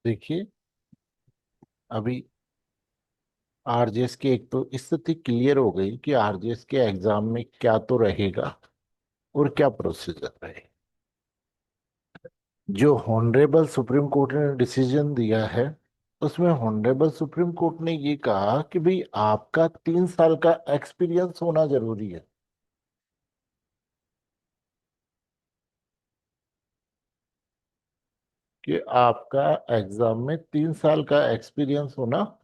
देखिए, अभी आरजेएस की एक तो स्थिति क्लियर हो गई कि आरजेएस के एग्जाम में क्या तो रहेगा और क्या प्रोसीजर रहेगा। जो हॉनरेबल सुप्रीम कोर्ट ने डिसीजन दिया है, उसमें हॉनरेबल सुप्रीम कोर्ट ने ये कहा कि भाई आपका 3 साल का एक्सपीरियंस होना जरूरी है। कि आपका एग्जाम में 3 साल का एक्सपीरियंस होना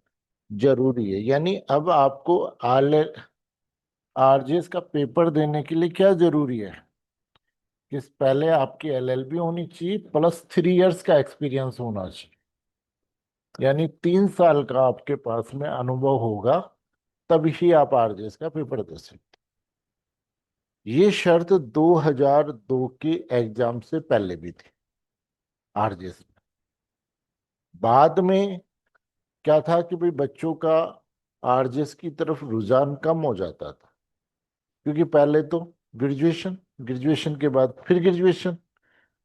जरूरी है। यानी अब आपको आरजेएस का पेपर देने के लिए क्या जरूरी है कि पहले आपकी एलएलबी होनी चाहिए प्लस 3 इयर्स का एक्सपीरियंस होना चाहिए। यानी 3 साल का आपके पास में अनुभव होगा, तभी आप आरजेएस का पेपर दे सकते। ये शर्त 2002 के एग्जाम से पहले भी थी आरजेएस में। बाद में क्या था कि भाई बच्चों का आरजेएस की तरफ रुझान कम हो जाता था, क्योंकि पहले तो ग्रेजुएशन, ग्रेजुएशन के बाद फिर ग्रेजुएशन,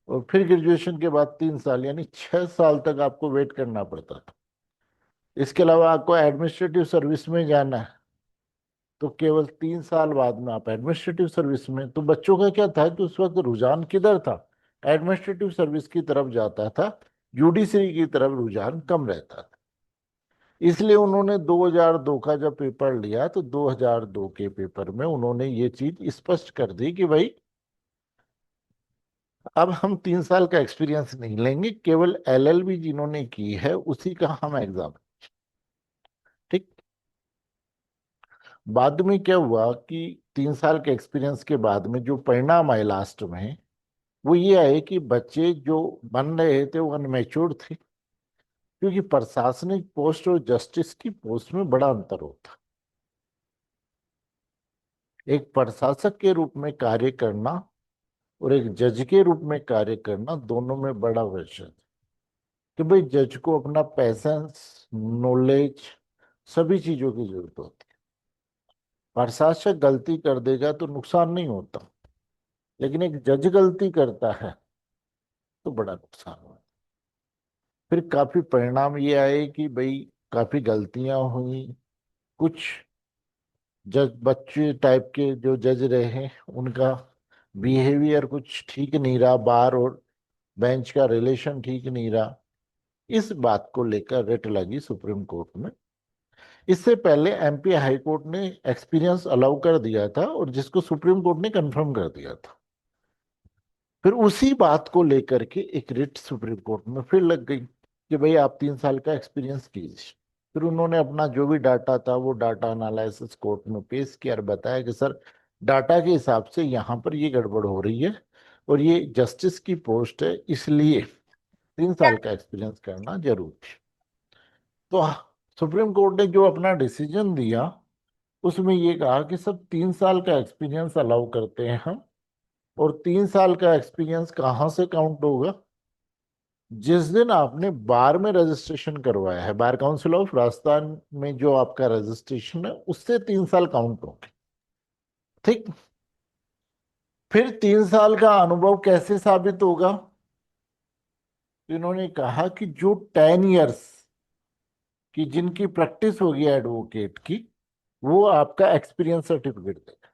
और फिर ग्रेजुएशन के बाद 3 साल, यानी 6 साल तक आपको वेट करना पड़ता था। इसके अलावा आपको एडमिनिस्ट्रेटिव सर्विस में जाना है तो केवल 3 साल बाद में आप एडमिनिस्ट्रेटिव सर्विस में। तो बच्चों का क्या था कि उस वक्त रुझान किधर था, एडमिनिस्ट्रेटिव सर्विस की तरफ जाता था, जुडिशरी की तरफ रुझान कम रहता था। इसलिए उन्होंने 2002 का जब पेपर लिया तो 2002 के पेपर में उन्होंने ये चीज स्पष्ट कर दी कि भाई अब हम 3 साल का एक्सपीरियंस नहीं लेंगे, केवल एलएलबी जिन्होंने की है उसी का हम एग्जाम। ठीक। बाद में क्या हुआ कि 3 साल के एक्सपीरियंस के बाद में जो परिणाम आए लास्ट में, वो ये आए कि बच्चे जो बन रहे थे वो अनमेच्योर्ड थे। क्योंकि प्रशासनिक पोस्ट और जस्टिस की पोस्ट में बड़ा अंतर होता। एक प्रशासक के रूप में कार्य करना और एक जज के रूप में कार्य करना, दोनों में बड़ा वैश्य है। कि भाई जज को अपना पैसेंस, नॉलेज, सभी चीजों की जरूरत होती है। प्रशासक गलती कर देगा तो नुकसान नहीं होता, लेकिन एक जज गलती करता है तो बड़ा नुकसान होता है। फिर काफी परिणाम ये आए कि भाई काफी गलतियां हुई। कुछ जज, बच्चे टाइप के जो जज रहे, उनका बिहेवियर कुछ ठीक नहीं रहा, बार और बेंच का रिलेशन ठीक नहीं रहा। इस बात को लेकर रिट लगी सुप्रीम कोर्ट में। इससे पहले एमपी हाई कोर्ट ने एक्सपीरियंस अलाउ कर दिया था, और जिसको सुप्रीम कोर्ट ने कंफर्म कर दिया था। फिर उसी बात को लेकर के एक रिट सुप्रीम कोर्ट में फिर लग गई कि भाई आप 3 साल का एक्सपीरियंस कीजिए। फिर उन्होंने अपना जो भी डाटा था वो डाटा एनालिसिस कोर्ट में पेश किया और बताया कि सर, डाटा के हिसाब से यहाँ पर ये गड़बड़ हो रही है, और ये जस्टिस की पोस्ट है, इसलिए 3 साल का एक्सपीरियंस करना जरूरी है। तो सुप्रीम कोर्ट ने जो अपना डिसीजन दिया, उसमें ये कहा कि सब 3 साल का एक्सपीरियंस अलाउ करते हैं हम। और 3 साल का एक्सपीरियंस कहाँ से काउंट होगा? जिस दिन आपने बार में रजिस्ट्रेशन करवाया है, बार काउंसिल ऑफ राजस्थान में जो आपका रजिस्ट्रेशन है, उससे 3 साल काउंट होंगे। ठीक। फिर 3 साल का अनुभव कैसे साबित होगा? तो इन्होंने कहा कि जो 10 इयर्स की जिनकी प्रैक्टिस होगी एडवोकेट की, वो आपका एक्सपीरियंस सर्टिफिकेट देगा।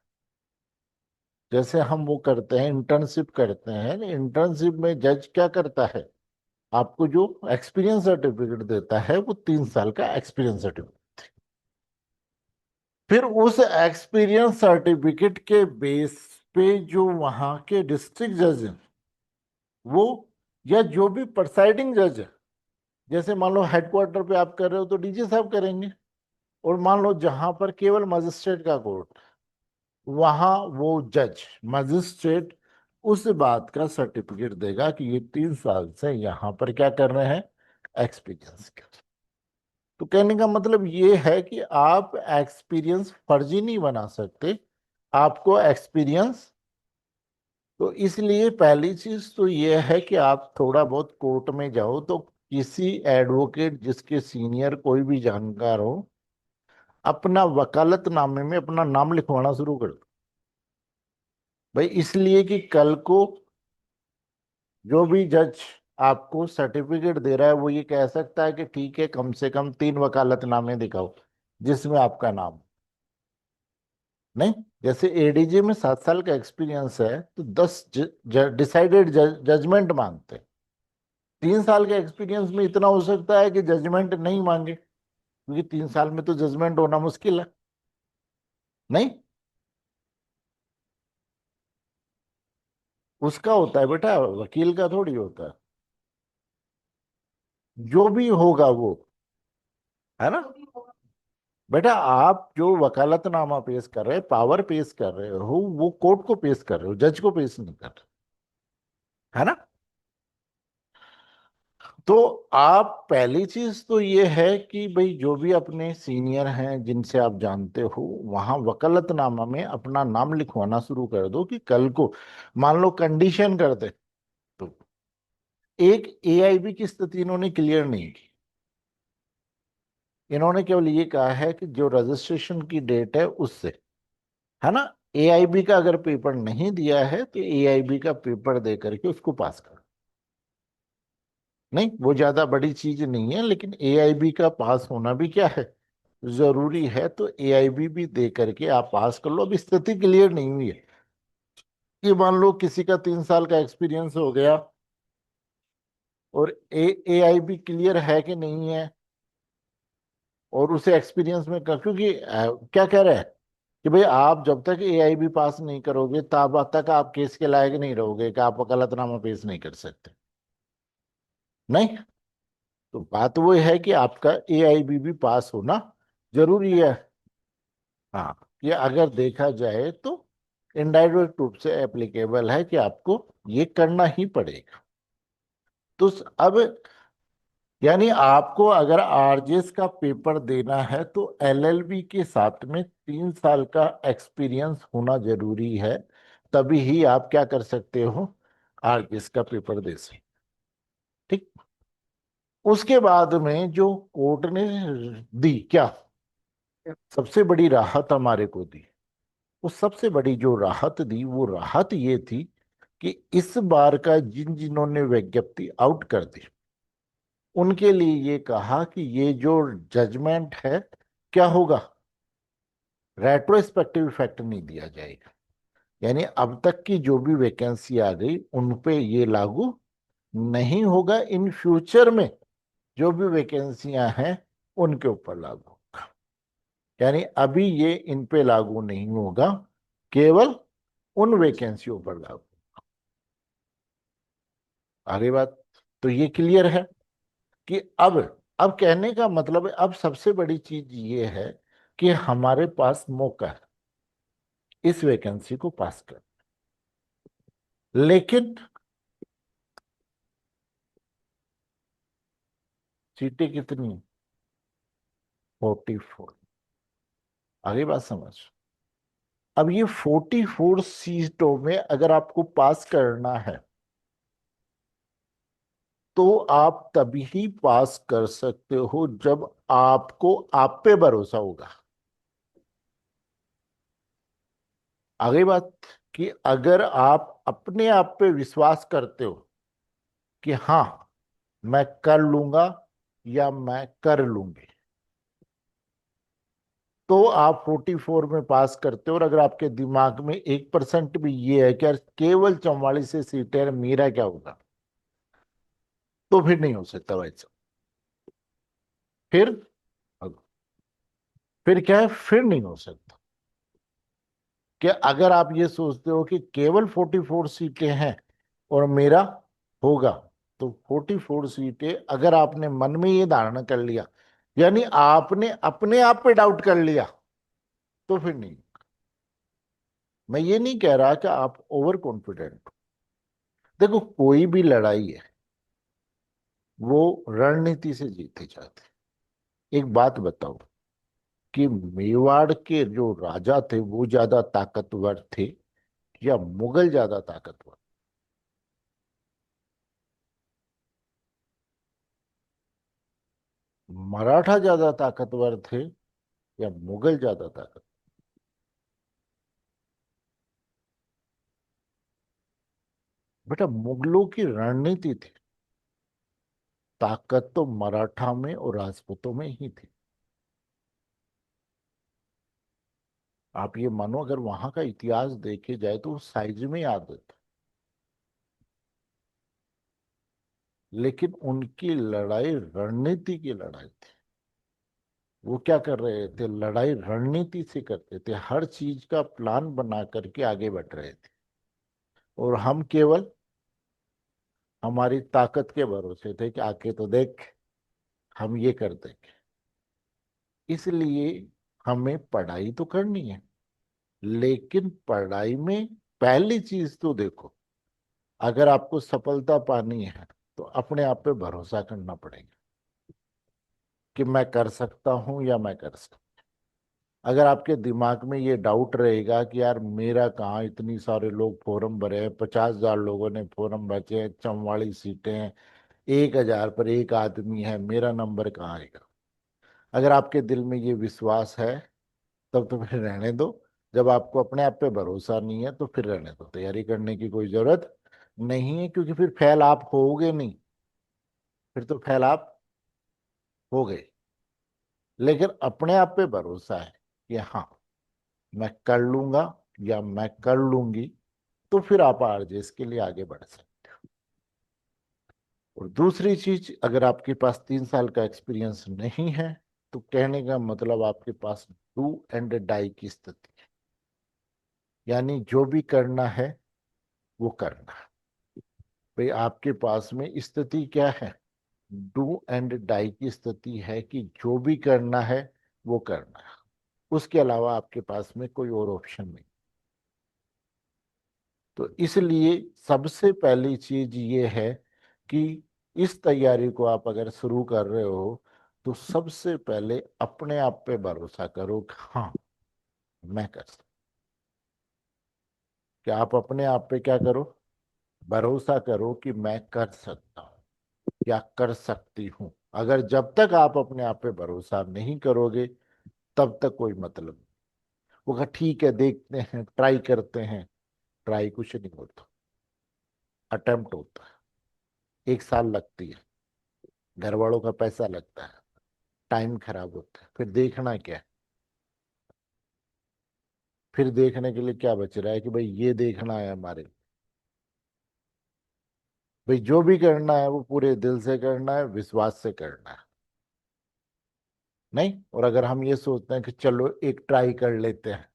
जैसे हम वो करते हैं, इंटर्नशिप करते हैं, इंटर्नशिप में जज क्या करता है, आपको जो एक्सपीरियंस सर्टिफिकेट देता है वो 3 साल का एक्सपीरियंस सर्टिफिकेट। फिर उस एक्सपीरियंस सर्टिफिकेट के बेस पे जो वहां के डिस्ट्रिक्ट जज हैं, वो, या जो भी प्रिसाइडिंग जज है, जैसे मान लो हेडक्वार्टर पे आप कर रहे हो तो डीजी साहब करेंगे, और मान लो जहां पर केवल मजिस्ट्रेट का कोर्ट, वहां वो जज, मजिस्ट्रेट, उस बात का सर्टिफिकेट देगा कि ये 3 साल से यहाँ पर क्या कर रहे हैं, एक्सपीरियंस। तो कहने का मतलब ये है कि आप एक्सपीरियंस फर्जी नहीं बना सकते, आपको एक्सपीरियंस। तो इसलिए पहली चीज तो ये है कि आप थोड़ा बहुत कोर्ट में जाओ तो किसी एडवोकेट जिसके सीनियर कोई भी जानकार हो, अपना वकालतनामे में अपना नाम लिखवाना शुरू कर दो। भाई इसलिए कि कल को जो भी जज आपको सर्टिफिकेट दे रहा है, वो ये कह सकता है कि ठीक है, कम से कम 3 वकालतनामे दिखाओ जिसमें आपका नाम। नहीं, जैसे एडीजे में 7 साल का एक्सपीरियंस है तो 10 डिसाइडेड जजमेंट मांगते हैं। 3 साल के एक्सपीरियंस में इतना हो सकता है कि जजमेंट नहीं मांगे, क्योंकि 3 साल में तो जजमेंट होना मुश्किल है। नहीं, उसका होता है बेटा, वकील का थोड़ी होता है। जो भी होगा वो, है ना। बेटा आप जो वकालतनामा पेश कर रहे हैं, पावर पेश कर रहे हो, वो कोर्ट को पेश कर रहे हो, जज को पेश नहीं कर रहे, है ना। तो आप पहली चीज तो ये है कि भाई जो भी अपने सीनियर हैं जिनसे आप जानते हो, वहां वकालतनामा में अपना नाम लिखवाना शुरू कर दो कि कल को मान लो कंडीशन कर दे तो। एक एआईबी की स्थिति इन्होंने क्लियर नहीं की। इन्होंने केवल ये कहा है कि जो रजिस्ट्रेशन की डेट है उससे, है ना, एआईबी का अगर पेपर नहीं दिया है तो एआईबी का पेपर दे करके उसको पास कर। नहीं, वो ज्यादा बड़ी चीज नहीं है, लेकिन एआईबी का पास होना भी क्या है, जरूरी है। तो एआईबी भी दे करके आप पास कर लो। अभी स्थिति क्लियर नहीं हुई है कि मान लो किसी का 3 साल का एक्सपीरियंस हो गया और एआईबी क्लियर है कि नहीं है, और उसे एक्सपीरियंस में क्योंकि क्या कह रहे हैं कि भाई आप जब तक एआईबी पास नहीं करोगे तब तक आप केस के लायक नहीं रहोगे कि आप वकालतनामा पेश नहीं कर सकते। नहीं, तो बात वो है कि आपका एआईबी भी पास होना जरूरी है। हाँ, ये अगर देखा जाए तो इनडायरेक्ट रूप से एप्लीकेबल है कि आपको ये करना ही पड़ेगा। तो अब यानी आपको अगर आरजेएस का पेपर देना है तो एलएलबी के साथ में 3 साल का एक्सपीरियंस होना जरूरी है। तभी ही आप क्या कर सकते हो, आरजेएस का पेपर दे सकते। ठीक। उसके बाद में जो कोर्ट ने दी क्या, सबसे बड़ी राहत हमारे को दी, वो सबसे बड़ी जो राहत दी वो राहत ये थी कि इस बार का जिन जिन्होंने विज्ञप्ति आउट कर दी उनके लिए ये कहा कि ये जो जजमेंट है क्या होगा, रेट्रोस्पेक्टिव इफेक्ट नहीं दिया जाएगा। यानी अब तक की जो भी वैकेंसी आ गई उन पे ये लागू नहीं होगा। इन फ्यूचर में जो भी वैकेंसियां हैं उनके ऊपर लागू होगा। यानी अभी ये इन पे लागू नहीं होगा, केवल उन वैकेंसियों पर लागू। आगे बात, तो ये क्लियर है कि अब कहने का मतलब है, अब सबसे बड़ी चीज ये है कि हमारे पास मौका है इस वैकेंसी को पास कर। लेकिन सीटें कितनी, 44। आगे बात समझ। अब ये 44 सीटों में अगर आपको पास करना है तो आप तभी ही पास कर सकते हो जब आपको आप पे भरोसा होगा। आगे बात, कि अगर आप अपने आप पे विश्वास करते हो कि हाँ मैं कर लूंगा या मैं कर लूंगी, तो आप 44 में पास करते हो। और अगर आपके दिमाग में 1% भी ये है कि यार केवल 44 से सीटें हैं, मेरा क्या होगा, तो फिर नहीं हो सकता भाई साहब। फिर फिर क्या है, फिर नहीं हो सकता। कि अगर आप ये सोचते हो कि केवल 44 सीटें हैं और मेरा होगा, तो 44 सीटें अगर आपने मन में ये धारणा कर लिया, यानी आपने अपने आप पे डाउट कर लिया, तो फिर नहीं। मैं ये नहीं कह रहा कि आप ओवर कॉन्फिडेंट हो। देखो कोई भी लड़ाई है वो रणनीति से जीती जाती है। एक बात बताओ कि मेवाड़ के जो राजा थे वो ज्यादा ताकतवर थे या मुगल ज्यादा ताकतवर। मराठा ज्यादा ताकतवर थे या मुगल ज्यादा ताकत। बेटा मुगलों की रणनीति थी, ताकत तो मराठा में और राजपूतों में ही थी। आप ये मानो, अगर वहां का इतिहास देखे जाए तो साइज में याद था, लेकिन उनकी लड़ाई रणनीति की लड़ाई थी। वो क्या कर रहे थे, लड़ाई रणनीति से करते थे, हर चीज का प्लान बना करके आगे बढ़ रहे थे। और हम केवल हमारी ताकत के भरोसे थे कि आके तो देख, हम ये कर देंगे। इसलिए हमें पढ़ाई तो करनी है, लेकिन पढ़ाई में पहली चीज तो देखो, अगर आपको सफलता पानी है तो अपने आप पे भरोसा करना पड़ेगा कि मैं कर सकता हूं या मैं कर सकता। अगर आपके दिमाग में ये डाउट रहेगा कि यार मेरा कहाँ, इतनी सारे लोग फॉर्म भरे हैं, 50,000 लोगों ने फॉर्म भरे हैं, 44 सीटें हैं, 1,000 पर एक आदमी है, मेरा नंबर कहाँ आएगा। अगर आपके दिल में ये विश्वास है तब तो फिर रहने दो। जब आपको अपने आप पे भरोसा नहीं है तो फिर रहने दो, तैयारी करने की कोई जरूरत नहीं है, क्योंकि फिर फेल आप होगे नहीं, फिर तो फेल आप हो गए। लेकिन अपने आप पे भरोसा है कि हाँ, मैं कर लूंगा या मैं कर लूंगी, तो फिर आप आरजेएस के लिए आगे बढ़ सकते हो। और दूसरी चीज, अगर आपके पास 3 साल का एक्सपीरियंस नहीं है तो कहने का मतलब आपके पास डू एंड डाई की स्थिति है, यानी जो भी करना है वो करना है। भाई आपके पास में स्थिति क्या है, डू एंड डाई की स्थिति है कि जो भी करना है वो करना है, उसके अलावा आपके पास में कोई और ऑप्शन नहीं। तो इसलिए सबसे पहली चीज ये है कि इस तैयारी को आप अगर शुरू कर रहे हो तो सबसे पहले अपने आप पे भरोसा करो कि हाँ, मैं कर सकता। कि आप अपने आप पे क्या करो, भरोसा करो कि मैं कर सकता हूँ या कर सकती हूँ। अगर जब तक आप अपने आप पे भरोसा नहीं करोगे तब तक कोई मतलब नहीं। वो कहा ठीक है, देखते हैं, ट्राई करते हैं। ट्राई कुछ नहीं होता, अटेम्प्ट होता है, 1 साल लगती है, घर वालों का पैसा लगता है, टाइम खराब होता है, फिर देखना क्या है। फिर देखने के लिए क्या बच रहा है कि भाई ये देखना है हमारे। भाई जो भी करना है वो पूरे दिल से करना है, विश्वास से करना है। नहीं, और अगर हम ये सोचते हैं कि चलो एक ट्राई कर लेते हैं,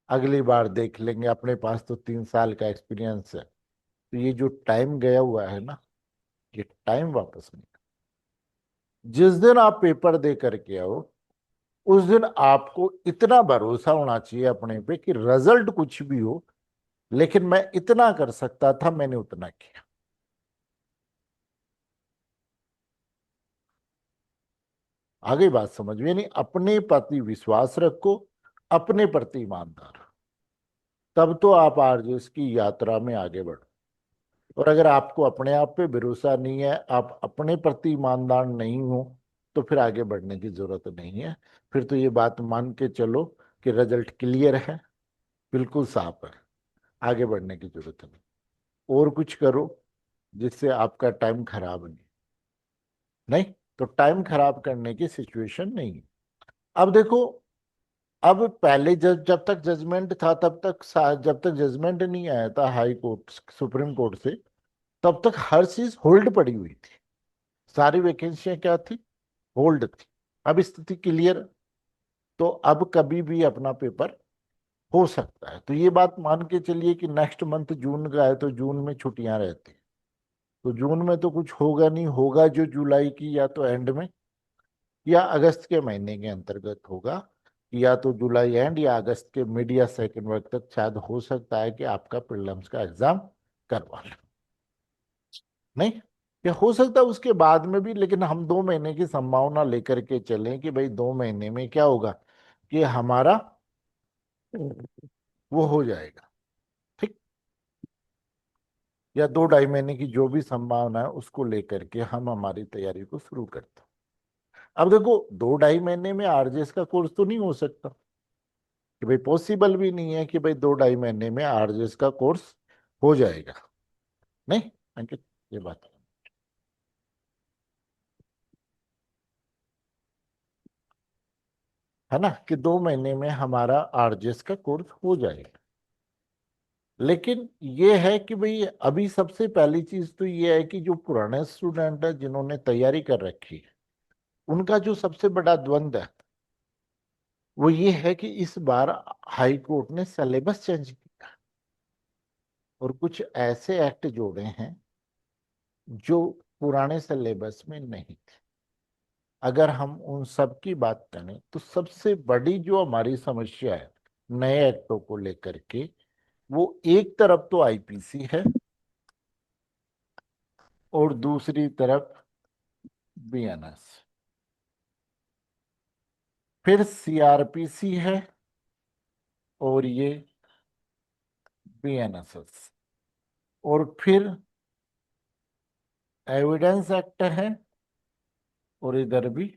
अगली बार देख लेंगे, अपने पास तो 3 साल का एक्सपीरियंस है, तो ये जो टाइम गया हुआ है ना, ये टाइम वापस नहीं। जिस दिन आप पेपर दे करके आओ उस दिन आपको इतना भरोसा होना चाहिए अपने पे कि रिजल्ट कुछ भी हो, लेकिन मैं इतना कर सकता था, मैंने उतना किया। आगे बात समझ में नहीं, अपने प्रति विश्वास रखो, अपने प्रति ईमानदार, तब तो आप आरजेएस की यात्रा में आगे बढ़ो। और अगर आपको अपने आप पे भरोसा नहीं है, आप अपने प्रति ईमानदार नहीं हो, तो फिर आगे बढ़ने की जरूरत नहीं है। फिर तो ये बात मान के चलो कि रिजल्ट क्लियर है, बिल्कुल साफ है, आगे बढ़ने की जरूरत नहीं। और कुछ करो जिससे आपका टाइम खराब नहीं। नहीं, तो टाइम खराब करने की सिचुएशन नहीं है। अब देखो, अब पहले जब जब तक जजमेंट था तब तक जब तक जजमेंट नहीं आया था हाई कोर्ट, सुप्रीम कोर्ट से, तब तक हर चीज होल्ड पड़ी हुई थी। सारी वैकेंसियां क्या थी, होल्ड थी। अब स्थिति क्लियर, तो अब कभी भी अपना पेपर हो सकता है। तो ये बात मान के चलिए कि नेक्स्ट मंथ जून का है, तो जून में छुट्टियां रहती हैं, तो जून में तो कुछ होगा नहीं, होगा जो जुलाई की या तो एंड में या अगस्त के महीने के अंतर्गत होगा, या तो जुलाई एंड या अगस्त के मिड या सेकेंड वीक तक शायद हो सकता है कि आपका प्रीलिम्स का एग्जाम करवा लें। नहीं, ये हो सकता है उसके बाद में भी, लेकिन हम 2 महीने की संभावना लेकर के चलें कि भाई 2 महीने में क्या होगा कि हमारा वो हो जाएगा। ठीक, या 2 ढाई महीने की जो भी संभावना है उसको लेकर के हम हमारी तैयारी को शुरू करते हैं। अब देखो, 2 ढाई महीने में आरजेएस का कोर्स तो नहीं हो सकता, कि भाई पॉसिबल भी नहीं है कि भाई 2 ढाई महीने में आरजेएस का कोर्स हो जाएगा। नहीं अंकित, ये बात है ना, कि 2 महीने में हमारा आरजेएस का कोर्स हो जाएगा। लेकिन ये है कि भाई अभी सबसे पहली चीज तो ये है कि जो पुराने स्टूडेंट है जिन्होंने तैयारी कर रखी है, उनका जो सबसे बड़ा द्वंद है वो ये है कि इस बार हाई कोर्ट ने सिलेबस चेंज किया और कुछ ऐसे एक्ट जोड़े हैं जो पुराने सिलेबस में नहीं थे। अगर हम उन सब की बात करें तो सबसे बड़ी जो हमारी समस्या है नए एक्टों को लेकर के, वो एक तरफ तो आईपीसी है और दूसरी तरफ बीएनएस, फिर सीआरपीसी है और ये बीएनएसएस, और फिर एविडेंस एक्ट है और इधर भी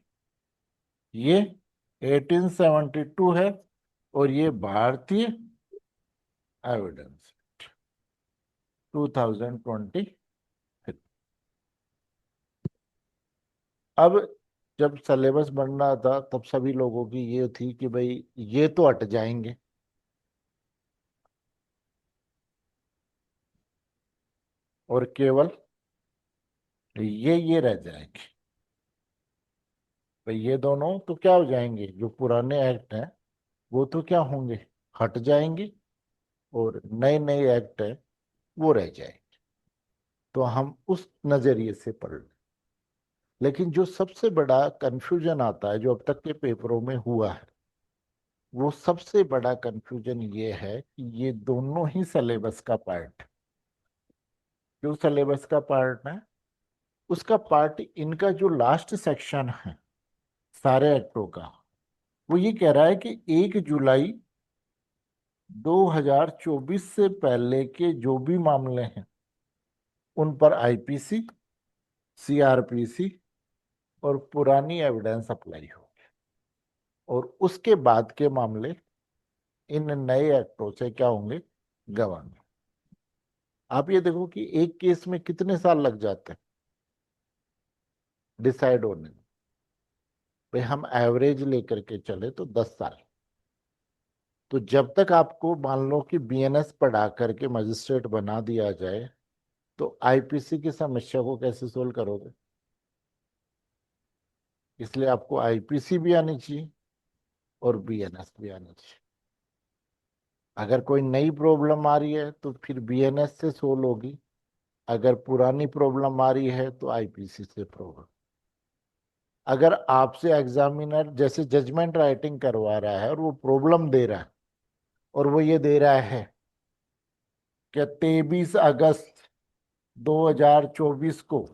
ये 1872 है और ये भारतीय एविडेंस 2020। अब जब सिलेबस बन रहा था तब सभी लोगों की ये थी कि भाई ये तो हट जाएंगे और केवल ये रह जाएंगे। भाई ये दोनों तो क्या हो जाएंगे, जो पुराने एक्ट हैं वो तो क्या होंगे, हट जाएंगे, और नए नए एक्ट है वो रह जाएंगे। तो हम उस नजरिए से पढ़ लें। लेकिन जो सबसे बड़ा कंफ्यूजन आता है जो अब तक के पेपरों में हुआ है, वो सबसे बड़ा कंफ्यूजन ये है कि ये दोनों ही सिलेबस का पार्ट, जो सिलेबस का पार्ट है उसका पार्ट, इनका जो लास्ट सेक्शन है सारे एक्टों का, वो ये कह रहा है कि 1 जुलाई 2024 से पहले के जो भी मामले हैं उन पर आईपीसी, सीआरपीसी और पुरानी एविडेंस अप्लाई हो, और उसके बाद के मामले इन नए एक्टों से क्या होंगे, गवाह। आप ये देखो कि एक केस में कितने साल लग जाते हैं डिसाइड होने में। भाई हम एवरेज लेकर के चले तो 10 साल। तो जब तक आपको मान लो कि बीएनएस पढ़ा करके मजिस्ट्रेट बना दिया जाए, तो आईपीसी की समस्या को कैसे सोल्व करोगे। इसलिए आपको आईपीसी भी आनी चाहिए और बीएनएस भी आनी चाहिए। अगर कोई नई प्रॉब्लम आ रही है तो फिर बीएनएस से सोल्व होगी, अगर पुरानी प्रॉब्लम आ रही है तो आईपीसी से प्रॉब्लम। अगर आपसे एग्जामिनर जैसे जजमेंट राइटिंग करवा रहा है और वो प्रॉब्लम दे रहा है, और वो ये दे रहा है कि 23 अगस्त 2024 को,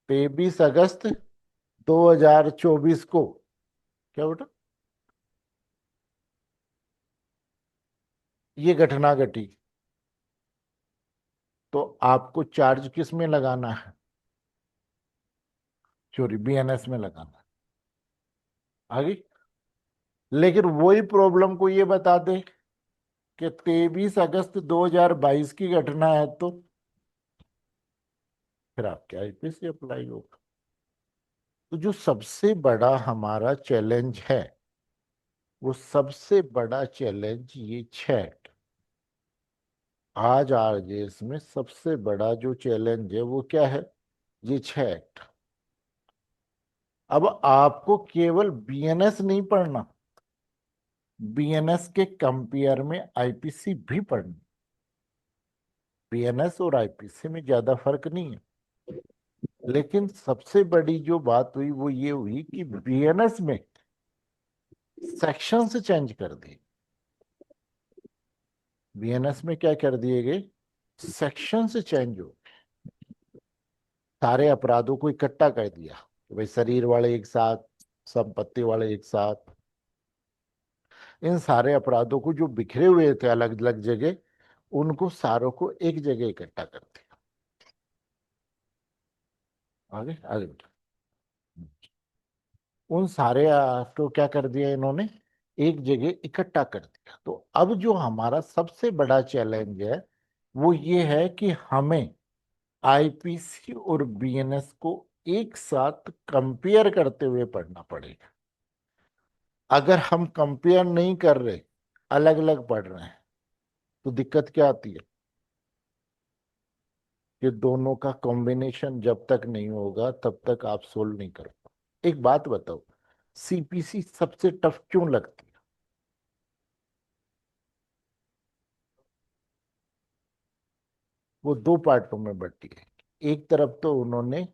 23 अगस्त 2024 को क्या बेटा ये घटना घटी, तो आपको चार्ज किस में लगाना है, चोरी बीएनएस में लगाना है। आगे लेकिन वही प्रॉब्लम को ये बता दे कि 23 अगस्त 2022 की घटना है, तो फिर आपके आईपीसी अप्लाई होगा। तो जो सबसे बड़ा हमारा चैलेंज है, वो सबसे बड़ा चैलेंज ये 6 आज आरजेएस में सबसे बड़ा जो चैलेंज है वो क्या है, ये 6 एक्ट। अब आपको केवल बीएनएस नहीं पढ़ना, बीएनएस के कंपेयर में आईपीसी भी पढ़ना। बीएनएस और आईपीसी में ज्यादा फर्क नहीं है। लेकिन सबसे बड़ी जो बात हुई वो ये हुई कि बीएनएस में सेक्शन से चेंज कर दिए। बीएनएस में क्या कर दिए गए, सेक्शन से चेंज हो, सारे अपराधों को इकट्ठा कर दिया कि भाई शरीर वाले एक साथ, संपत्ति वाले एक साथ, इन सारे अपराधों को जो बिखरे हुए थे अलग अलग जगह, उनको सारों को एक जगह इकट्ठा कर दिया। आगे आगे बेटा, उन सारे को क्या कर दिया इन्होंने, एक जगह इकट्ठा कर दिया। तो अब जो हमारा सबसे बड़ा चैलेंज है वो ये है कि हमें आईपीसी और बीएनएस को एक साथ कंपेयर करते हुए पढ़ना पड़ेगा। अगर हम कंपेयर नहीं कर रहे, अलग अलग पढ़ रहे हैं, तो दिक्कत क्या आती है कि दोनों का कॉम्बिनेशन जब तक नहीं होगा तब तक आप सोल्व नहीं कर पाओ। एक बात बताओ, सीपीसी सबसे टफ क्यों लगती है? वो दो पार्टों में बटी है। एक तरफ तो उन्होंने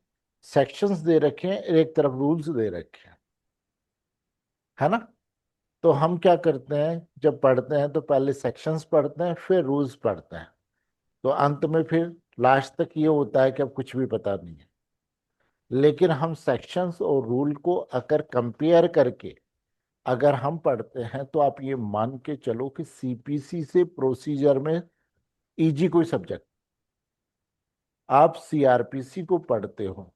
सेक्शंस दे रखे हैं, एक तरफ रूल्स दे रखे हैं, है ना? तो हम क्या करते हैं, जब पढ़ते हैं तो पहले सेक्शंस पढ़ते हैं, फिर रूल्स पढ़ते हैं। तो अंत में फिर लास्ट तक ये होता है कि अब कुछ भी पता नहीं है। लेकिन हम सेक्शंस और रूल को अगर कंपेयर करके अगर हम पढ़ते हैं, तो आप ये मान के चलो कि सीपीसी से प्रोसीजर में इजी कोई सब्जेक्ट। आप सीआरपीसी को पढ़ते हो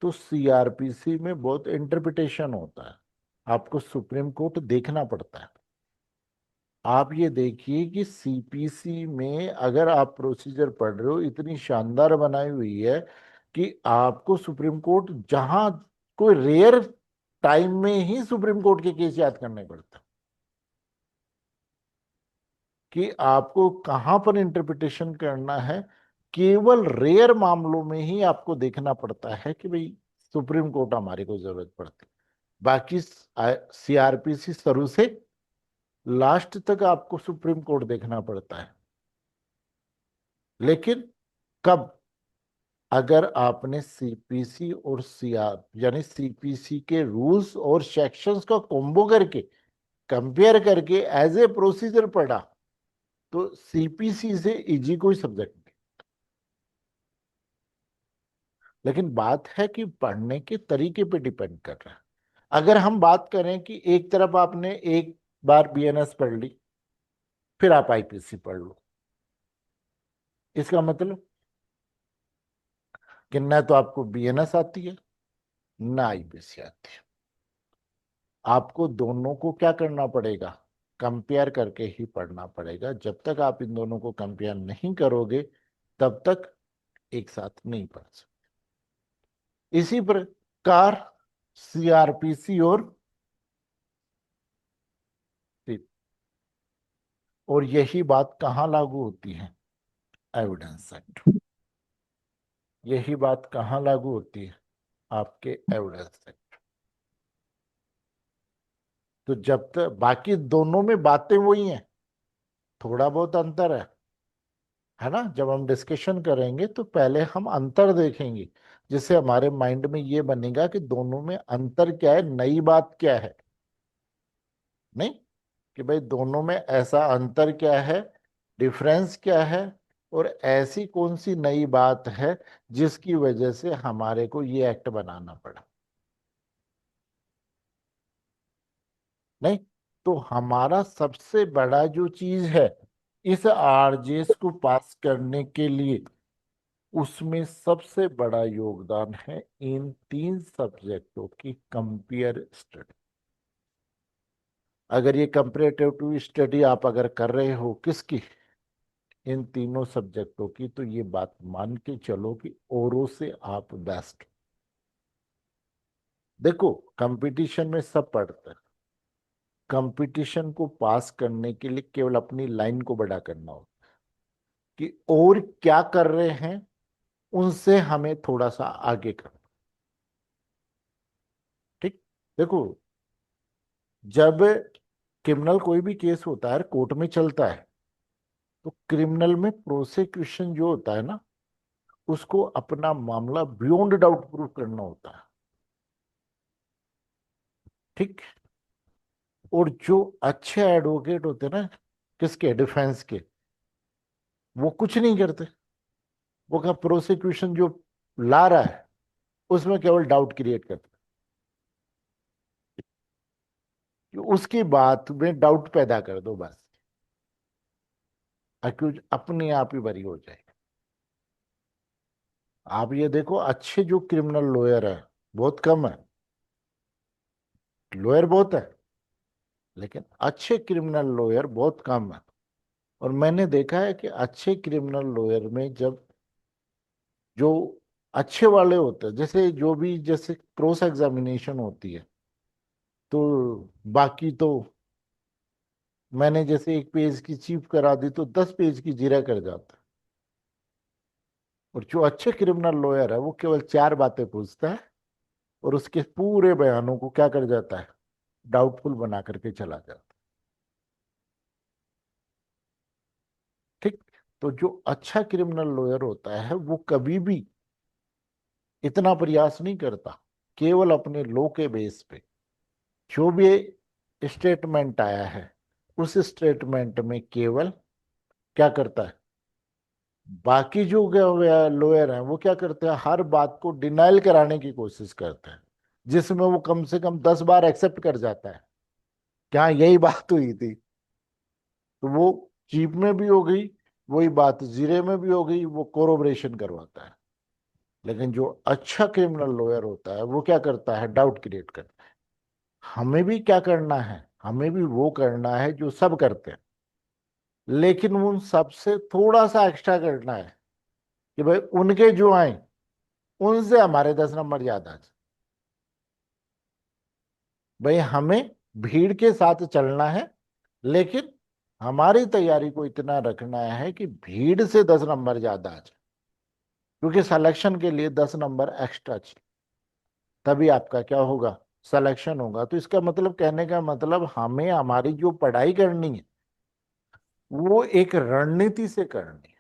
तो सीआरपीसी में बहुत इंटरप्रिटेशन होता है, आपको सुप्रीम कोर्ट देखना पड़ता है। आप ये देखिए कि सीपीसी में अगर आप प्रोसीजर पढ़ रहे हो, इतनी शानदार बनाई हुई है कि आपको सुप्रीम कोर्ट जहां कोई रेयर टाइम में ही सुप्रीम कोर्ट के केस याद करने पड़ते हैं, कि आपको कहां पर इंटरप्रिटेशन करना है। केवल रेयर मामलों में ही आपको देखना पड़ता है कि भाई सुप्रीम कोर्ट हमारे को जरूरत पड़ती है। बाकी सीआरपीसी शुरू से लास्ट तक आपको सुप्रीम कोर्ट देखना पड़ता है। लेकिन कब, अगर आपने सीपीसी और सीआर यानी सीपीसी के रूल्स और सेक्शंस का कॉम्बो करके कंपेयर करके एज ए प्रोसीजर पढ़ा, तो सीपीसी से इजी कोई सब्जेक्ट नहीं। लेकिन बात है कि पढ़ने के तरीके पे डिपेंड कर रहा है। अगर हम बात करें कि एक तरफ आपने एक बार बीएनएस पढ़ ली, फिर आप आईपीसी पढ़ लो, इसका मतलब कि न तो आपको बीएनएस आती है, ना आईपीसी आती है। आपको दोनों को क्या करना पड़ेगा, कंपेयर करके ही पढ़ना पड़ेगा। जब तक आप इन दोनों को कंपेयर नहीं करोगे, तब तक एक साथ नहीं पढ़ सकते। इसी प्रकार सीआरपीसी और यही बात कहाँ लागू होती है, एविडेंस एक्ट। यही बात कहाँ लागू होती है, आपके एविडेंस एक्ट। तो जब तक बाकी दोनों में बातें वही हैं, थोड़ा बहुत अंतर है ना? जब हम डिस्कशन करेंगे तो पहले हम अंतर देखेंगे, जिससे हमारे माइंड में ये बनेगा कि दोनों में अंतर क्या है, नई बात क्या है। नहीं कि भाई दोनों में ऐसा अंतर क्या है, डिफरेंस क्या है, और ऐसी कौन सी नई बात है जिसकी वजह से हमारे को ये एक्ट बनाना पड़ा। नहीं, तो हमारा सबसे बड़ा जो चीज है इस आरजेएस को पास करने के लिए, उसमें सबसे बड़ा योगदान है इन तीन सब्जेक्टों की कंपेयर स्टडी। अगर ये कंपेरेटिव स्टडी आप अगर कर रहे हो किसकी, इन तीनों सब्जेक्टों की, तो ये बात मान के चलो कि औरों से आप बेस्ट। देखो, कंपटीशन में सब पढ़ते हैं। कंपटीशन को पास करने के लिए केवल अपनी लाइन को बड़ा करना होता है, कि और क्या कर रहे हैं उनसे हमें थोड़ा सा आगे करना। ठीक। देखो, जब क्रिमिनल कोई भी केस होता है कोर्ट में चलता है, तो क्रिमिनल में प्रोसिक्यूशन जो होता है ना, उसको अपना मामला बियॉन्ड डाउट प्रूव करना होता है। ठीक। और जो अच्छे एडवोकेट होते हैं ना, किसके, डिफेंस के, वो कुछ नहीं करते। वो क्या, प्रोसिक्यूशन जो ला रहा है उसमें केवल डाउट क्रिएट करते हैं, कि उसकी बात में डाउट पैदा कर दो बस, अक्यूज अपने आप ही बरी हो जाए। आप ये देखो, अच्छे जो क्रिमिनल लॉयर है बहुत कम है। लॉयर बहुत है, लेकिन अच्छे क्रिमिनल लॉयर बहुत कम है। और मैंने देखा है कि अच्छे क्रिमिनल लॉयर में जब जो अच्छे वाले होते हैं, जैसे जो भी जैसे क्रॉस एग्जामिनेशन होती है, तो बाकी तो मैंने जैसे एक पेज की चीफ करा दी तो 10 पेज की जीरा कर जाता है। और जो अच्छे क्रिमिनल लॉयर है वो केवल 4 बातें पूछता है और उसके पूरे बयानों को क्या कर जाता है, डाउटफुल बना करके चला जाता है। ठीक। तो जो अच्छा क्रिमिनल लॉयर होता है वो कभी भी इतना प्रयास नहीं करता, केवल अपने लॉ के बेस पे जो भी स्टेटमेंट आया है उस स्टेटमेंट में केवल क्या करता है, बाकी जो लॉयर हैं वो क्या करते हैं, हर बात को डिनाइल कराने की कोशिश करते हैं, जिसमें वो कम से कम 10 बार एक्सेप्ट कर जाता है कि हाँ यही बात हुई थी। तो वो चीफ में भी हो गई, वही बात जीरे में भी हो गई, वो कोरोबरेशन करवाता है। लेकिन जो अच्छा क्रिमिनल लॉयर होता है वो क्या करता है, डाउट क्रिएट करता है। हमें भी क्या करना है, हमें भी वो करना है जो सब करते हैं, लेकिन उन सबसे थोड़ा सा एक्स्ट्रा करना है कि भाई उनके जो आए उनसे हमारे 10 नंबर ज्यादा है। भाई हमें भीड़ के साथ चलना है, लेकिन हमारी तैयारी को इतना रखना है कि भीड़ से 10 नंबर ज्यादा आ जाए, क्योंकि सिलेक्शन के लिए 10 नंबर एक्स्ट्रा चाहिए, तभी आपका क्या होगा, सिलेक्शन होगा। तो इसका मतलब, कहने का मतलब, हमें हमारी जो पढ़ाई करनी है वो एक रणनीति से करनी है।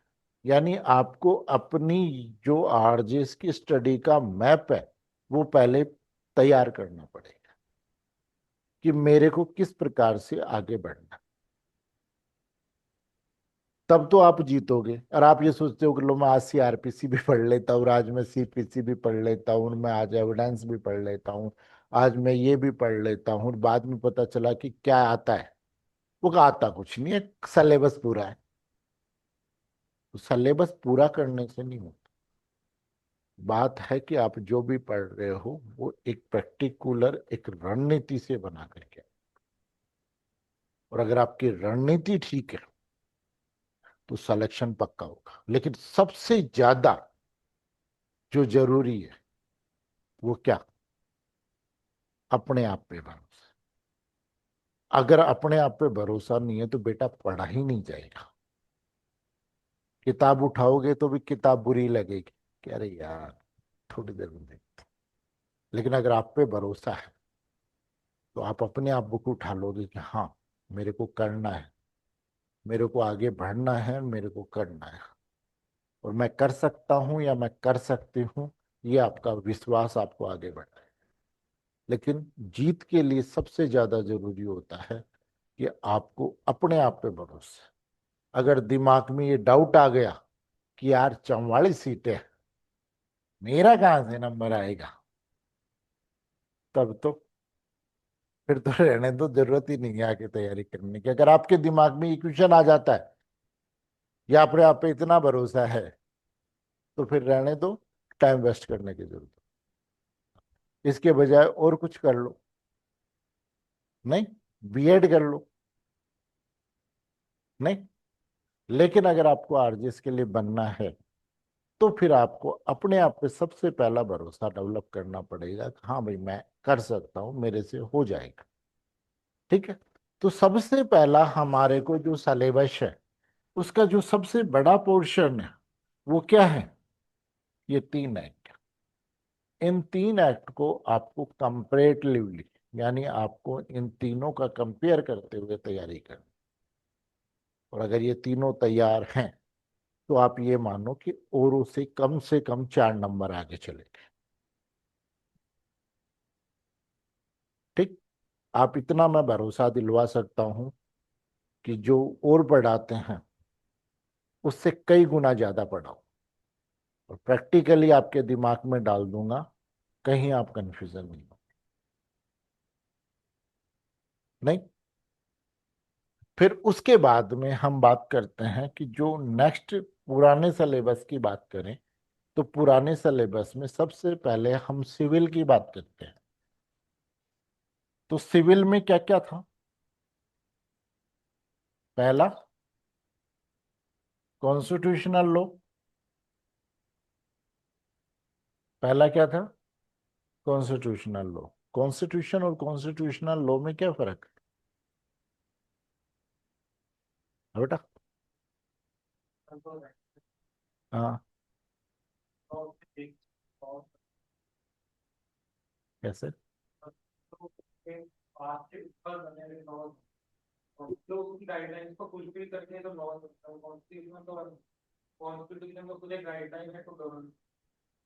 यानी आपको अपनी जो आरजेस की स्टडी का मैप है वो पहले तैयार करना पड़ेगा कि मेरे को किस प्रकार से आगे बढ़ना। तब तो आप जीतोगे। और आप ये सोचते हो कि लो मैं आज सीआरपीसी भी पढ़ लेता हूँ, आज मैं सीपीसी भी पढ़ लेता हूँ, मैं आज एविडेंस भी पढ़ लेता हूँ, आज मैं ये भी पढ़ लेता हूँ, बाद में पता चला कि क्या आता है, वो का आता कुछ नहीं है, सिलेबस पूरा है। तो सिलेबस पूरा करने से नहीं होता, बात है कि आप जो भी पढ़ रहे हो वो एक पर्टिकुलर एक रणनीति से बना करके, और अगर आपकी रणनीति ठीक है तो सिलेक्शन पक्का होगा। लेकिन सबसे ज्यादा जो जरूरी है वो क्या, अपने आप पे भरोसा। अगर अपने आप पे भरोसा नहीं है तो बेटा पढ़ा ही नहीं जाएगा। किताब उठाओगे तो भी किताब बुरी लगेगी कि अरे यार थोड़ी देर में देख। लेकिन अगर आप पे भरोसा है तो आप अपने आप बुक उठा लोगे कि हाँ मेरे को करना है, मेरे को आगे बढ़ना है, मेरे को करना है, और मैं कर सकता हूं या मैं कर सकती हूँ। ये आपका विश्वास आपको आगे बढ़ाए। लेकिन जीत के लिए सबसे ज्यादा जरूरी होता है कि आपको अपने आप पे भरोसा। अगर दिमाग में ये डाउट आ गया कि यार 44 सीटें, मेरा कहाँ से नंबर आएगा, तब तो फिर तो रहने दो, जरूरत ही नहीं है आगे तैयारी करने की। अगर आपके दिमाग में इक्वेशन आ जाता है या अपने आप पे इतना भरोसा है तो फिर रहने दो, टाइम वेस्ट करने की जरूरत। इसके बजाय और कुछ कर लो। नहीं, बीएड कर लो। नहीं, लेकिन अगर आपको आरजीएस के लिए बनना है तो फिर आपको अपने आप पे सबसे पहला भरोसा डेवलप करना पड़ेगा कि हाँ भाई मैं कर सकता हूँ, मेरे से हो जाएगा। ठीक है। तो सबसे पहला हमारे को जो सिलेबस है उसका जो सबसे बड़ा पोर्शन है वो क्या है, ये 3 एक्ट। इन 3 एक्ट को आपको कंपैरेटिवली, यानी आपको इन तीनों का कंपेयर करते हुए तैयारी करनी। और अगर ये तीनों तैयार हैं तो आप ये मानो कि औरों से कम 4 नंबर आगे चलेंगे। ठीक। आप इतना मैं भरोसा दिलवा सकता हूं कि जो और पढ़ाते हैं उससे कई गुना ज्यादा पढ़ाओ, और प्रैक्टिकली आपके दिमाग में डाल दूंगा, कहीं आप कंफ्यूजन नहीं हो। नहीं। फिर उसके बाद में हम बात करते हैं कि जो नेक्स्ट पुराने सिलेबस की बात करें, तो पुराने सिलेबस में सबसे पहले हम सिविल की बात करते हैं। तो सिविल में क्या क्या था, पहला कॉन्स्टिट्यूशनल लॉ, पहला क्या था? Constitutional law. कॉन्स्टिट्यूशन और कॉन्स्टिट्यूशनल लॉ में क्या फर्क है बेटा? हाँ, कैसे?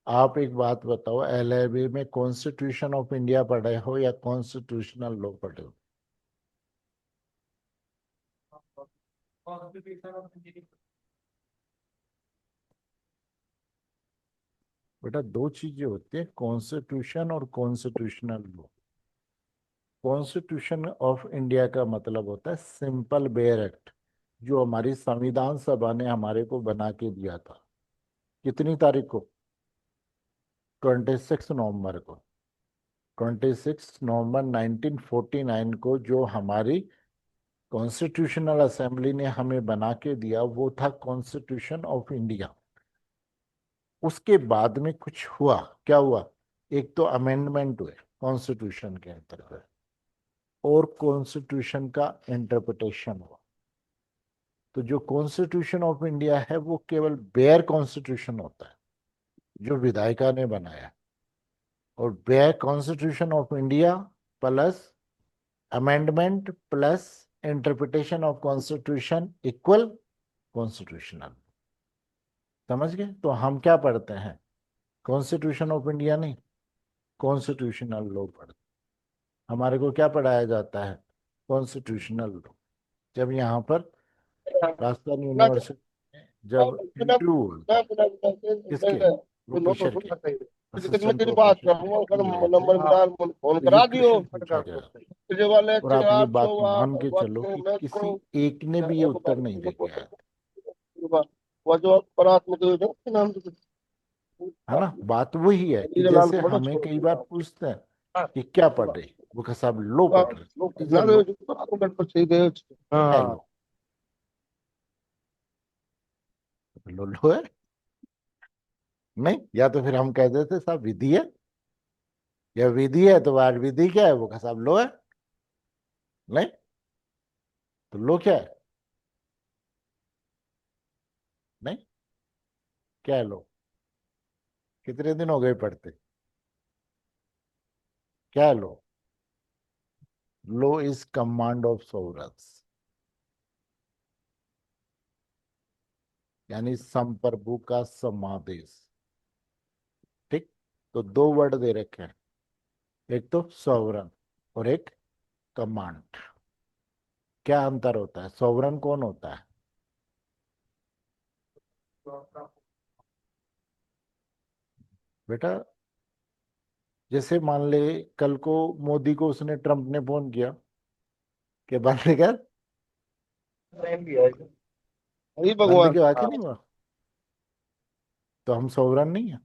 आप एक बात बताओ, एलएलबी में कॉन्स्टिट्यूशन ऑफ इंडिया पढ़े हो या कॉन्स्टिट्यूशनल लॉ पढ़े हो? बेटा दो चीजें होती है, कॉन्स्टिट्यूशन और constitutional law. Constitution of India का मतलब होता है सिंपल बेयर एक्ट, जो हमारी संविधान सभा ने हमारे को बना के दिया था। कितनी तारीख को? 26 नवंबर को। 26 नवंबर 1949 को जो हमारी कॉन्स्टिट्यूशनल असेंबली ने हमें बना के दिया, वो था कॉन्स्टिट्यूशन ऑफ इंडिया। उसके बाद में कुछ हुआ, क्या हुआ? एक तो अमेंडमेंट हुए कॉन्स्टिट्यूशन के अंतर्गत, और कॉन्स्टिट्यूशन का इंटरप्रिटेशन हुआ। तो जो कॉन्स्टिट्यूशन ऑफ इंडिया है वो केवल बेयर कॉन्स्टिट्यूशन होता है, जो विधायिका ने बनाया। और bare constitution of India plus amendment plus interpretation of constitution equal constitutional. समझ गए? तो हम क्या पढ़ते हैं? कॉन्स्टिट्यूशन ऑफ इंडिया नहीं, कॉन्स्टिट्यूशनल लॉ पढ़ते। हमारे को क्या पढ़ाया जाता है? Constitutional law. जब यहाँ पर राजस्थान यूनिवर्सिटी में जब इंटरव्यू हुआ, किसके? प्रोफेसर के, मैं असिस्टेंट तेरी बात प्रोफेसर कर के रहा हूँ, अगर इंटरव्यू हुए थे। नंबर मिला फोन तो ये करा दियो। क्वेश्चन पूछा गया, तुझे वाले और अच्छे आप ये आठ बात सौ मान के बात चलो कि मैं किसी करूँ। एक ने भी ये उत्तर नहीं दे के आया। वो जो परात में तो नाम तो है ना? बात वही है कि लाल जैसे को बड़ा हमें छोड़ कई बार पूछते हैं कि क्या पढ़ रहे, वो कहा साहब लो पढ़ रहे। इज ना द लो? पर सही दे। क्या हाँ लो? लो लो है? नहीं, या तो फिर हम कह देते साहब विधि है, या विधि है तो आज विधि क्या है, वो कहा साहब लो है। नहीं, तो लो क्या है? नहीं, क्या है लो? कितने दिन हो गए पढ़ते? क्या है लो? लो इज कमांड ऑफ सोवरेन्स, यानी संप्रभु का समादेश। ठीक? तो दो वर्ड दे रखे हैं, एक तो सॉवरन और एक कमांड। क्या अंतर होता है? सॉवरन कौन होता है बेटा? जैसे मान ले कल को मोदी को उसने, ट्रंप ने फोन किया कि बंद कर, अरे बंद भगवान। के वाकई नहीं हुआ, तो हम सॉवरन नहीं है?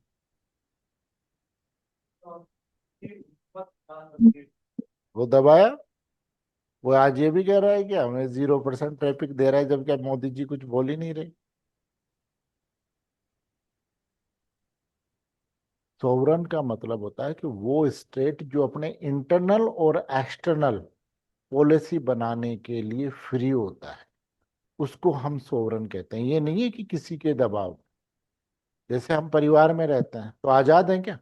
वो दबाया। वो आज ये भी कह रहा है कि हमें 0% ट्रैफिक दे रहा है, जबकि अब मोदी जी कुछ बोल ही नहीं रहे। सोवरन का मतलब होता है कि वो स्टेट जो अपने इंटरनल और एक्सटर्नल पॉलिसी बनाने के लिए फ्री होता है, उसको हम सोवरन कहते हैं। ये नहीं है कि किसी के दबाव। जैसे हम परिवार में रहते हैं तो आजाद हैं क्या?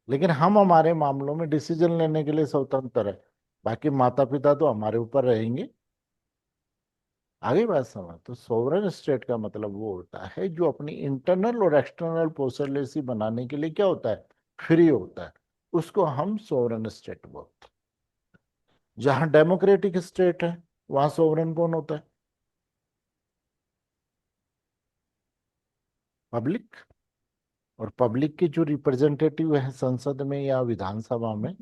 लेकिन हम हमारे मामलों में डिसीजन लेने के लिए स्वतंत्र है। बाकी माता पिता तो हमारे ऊपर रहेंगे। आगे बात समझ? तो सोवरेन स्टेट का मतलब वो होता है जो अपनी इंटरनल और एक्सटर्नल पॉलिसी बनाने के लिए क्या होता है? फ्री होता है। उसको हम सोवरेन स्टेट बोलते हैं। जहां डेमोक्रेटिक स्टेट है, वहां सोवरेन कौन होता है? पब्लिक। और पब्लिक के जो रिप्रेजेंटेटिव है संसद में या विधानसभा में,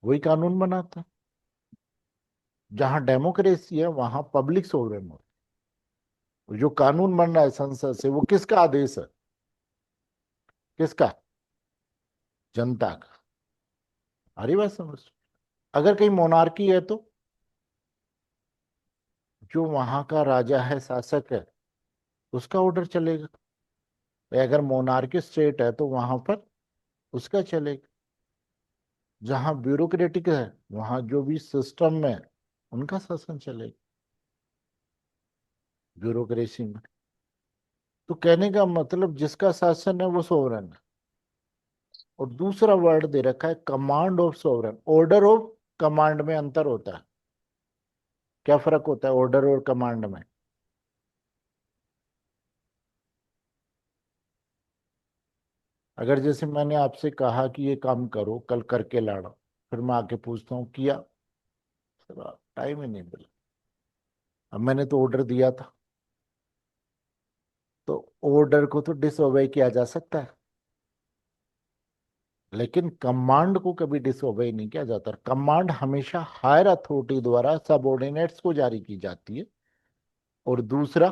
वही कानून बनाता है। जहां डेमोक्रेसी है वहां पब्लिक सोवरेन होता है। जो कानून बन रहा है संसद से, वो किसका आदेश है? किसका? जनता का। हरी बात समझ? अगर कहीं मोनार्की है तो जो वहां का राजा है, शासक है, उसका ऑर्डर चलेगा। अगर मोनार्की स्टेट है तो वहां पर उसका चलेगा। जहां ब्यूरोक्रेटिक है वहां जो भी सिस्टम में उनका शासन चलेगा, ब्यूरोक्रेसी में। तो कहने का मतलब जिसका शासन है वो सोवरेन है। और दूसरा वर्ड दे रखा है command of sovereign. Order of command में अंतर होता है। क्या फर्क होता है ऑर्डर और कमांड में? अगर जैसे मैंने आपसे कहा कि ये काम करो, कल करके लाना, फिर मैं आके पूछता हूँ किया, टाइम ही नहीं मिला। अब मैंने तो ऑर्डर दिया था, तो ऑर्डर को तो डिसओबे किया जा सकता है, लेकिन कमांड को कभी डिसओबे नहीं किया जाता। कमांड हमेशा हायर अथॉरिटी द्वारा सबऑर्डिनेट्स को जारी की जाती है। और दूसरा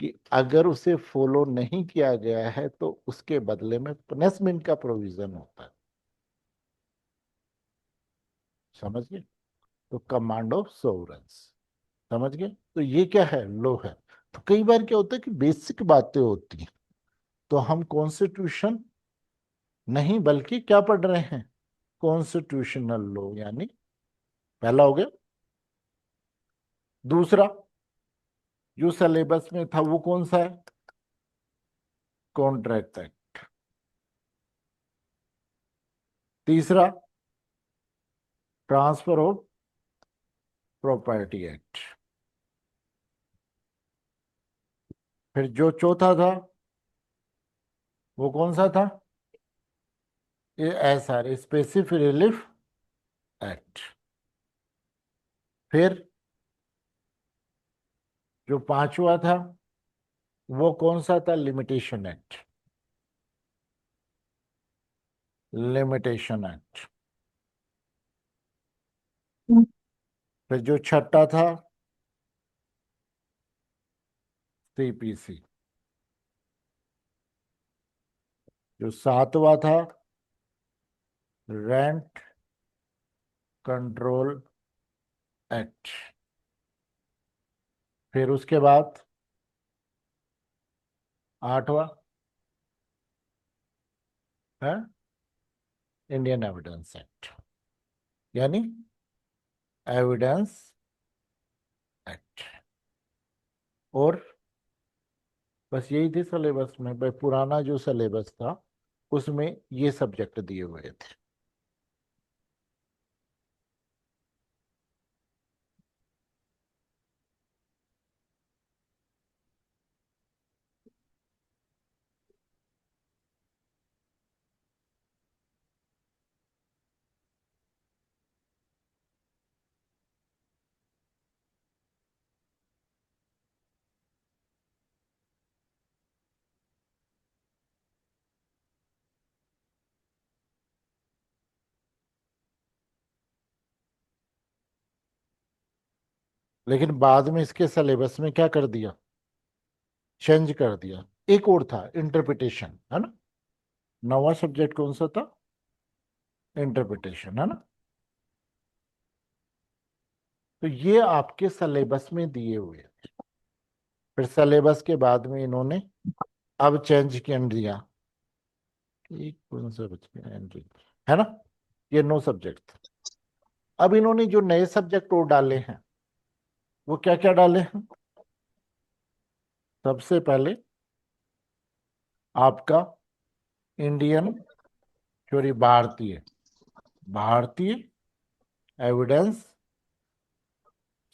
कि अगर उसे फॉलो नहीं किया गया है तो उसके बदले में पनिशमेंट का प्रोविजन होता है। समझ गए? तो कमांड ऑफ सोवरेंस। समझ गए? तो ये क्या है? लॉ है। तो कई बार क्या होता है कि बेसिक बातें होती हैं, तो हम कॉन्स्टिट्यूशन नहीं बल्कि क्या पढ़ रहे हैं, कॉन्स्टिट्यूशनल लॉ। यानी पहला हो गया। दूसरा जो सिलेबस में था वो कौन सा है? Contract act. तीसरा ट्रांसफर ऑफ प्रॉपर्टी एक्ट। फिर जो चौथा था वो कौन सा था? ये S R, specific relief act. फिर जो पांचवा था वो कौन सा था? Limitation act. Limitation act. फिर जो छठा था सीपीसी। जो सातवां था रेंट कंट्रोल एक्ट। फिर उसके बाद आठवां है इंडियन एविडेंस एक्ट, यानी एविडेंस एक्ट। और बस यही थी सिलेबस में भाई। पुराना जो सिलेबस था उसमें ये सब्जेक्ट दिए हुए थे। लेकिन बाद में इसके सिलेबस में क्या कर दिया? चेंज कर दिया। एक और था इंटरप्रिटेशन, है ना? नवा सब्जेक्ट कौन सा था? इंटरप्रिटेशन, है ना? तो ये आपके सिलेबस में दिए हुए थे। फिर सिलेबस के बाद में इन्होंने अब चेंज कर दिया। एक कौन सा बच गया? एंट्री, है ना? ये 9 सब्जेक्ट। अब इन्होंने जो नए सब्जेक्ट और डाले हैं वो क्या क्या डाले हैं? सबसे पहले आपका इंडियन, सॉरी भारतीय, भारतीय एविडेंस,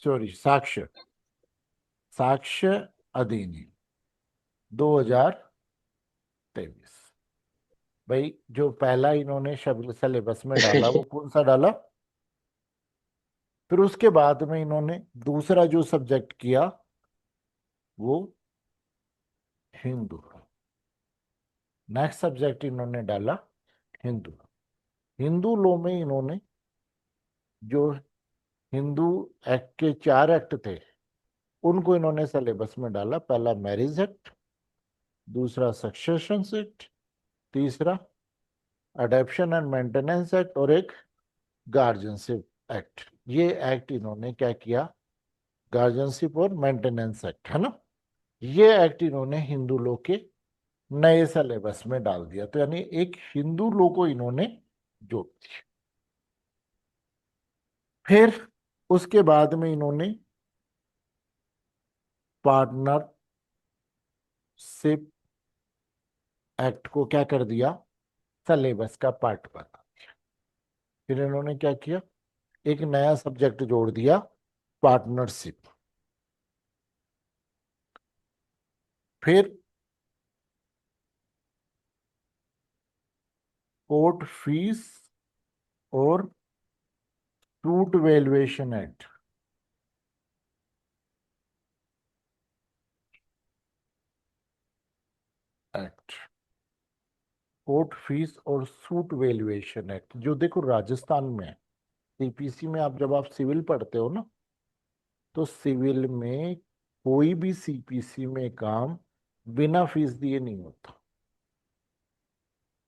सॉरी साक्ष्य, साक्ष्य अधिनियम 2023। भाई जो पहला इन्होंने शब्द सिलेबस में डाला वो कौन सा डाला? फिर उसके बाद में इन्होंने दूसरा जो सब्जेक्ट किया वो हिंदू। नेक्स्ट सब्जेक्ट इन्होंने डाला हिंदू। हिंदू लॉ में इन्होंने जो हिंदू एक्ट के 4 एक्ट थे उनको इन्होंने सिलेबस में डाला। पहला मैरिज एक्ट, दूसरा सक्सेशन एक्ट, तीसरा अडॉप्शन एंड मेंटेनेंस एक्ट, और एक गार्जियनशिप एक्ट। ये एक्ट इन्होंने क्या किया? गार्जियनशिप और मेंटेनेंस एक्ट, है ना? ये एक्ट इन्होंने हिंदू लॉ के नए सिलेबस में डाल दिया, तो यानी एक हिंदू लॉ को इन्होंने जोड़ दिया। फिर उसके बाद में इन्होंने पार्टनरशिप एक्ट को क्या कर दिया, सिलेबस का पार्ट बना। फिर इन्होंने क्या किया, एक नया सब्जेक्ट जोड़ दिया, पार्टनरशिप। फिर कोर्ट फीस और suit valuation act. Act, court fees और सूट वैल्यूएशन एक्ट, जो देखो राजस्थान में है। सीपीसी में आप जब आप सिविल पढ़ते हो ना, तो सिविल में कोई भी सीपीसी में काम बिना फीस दिए नहीं होता।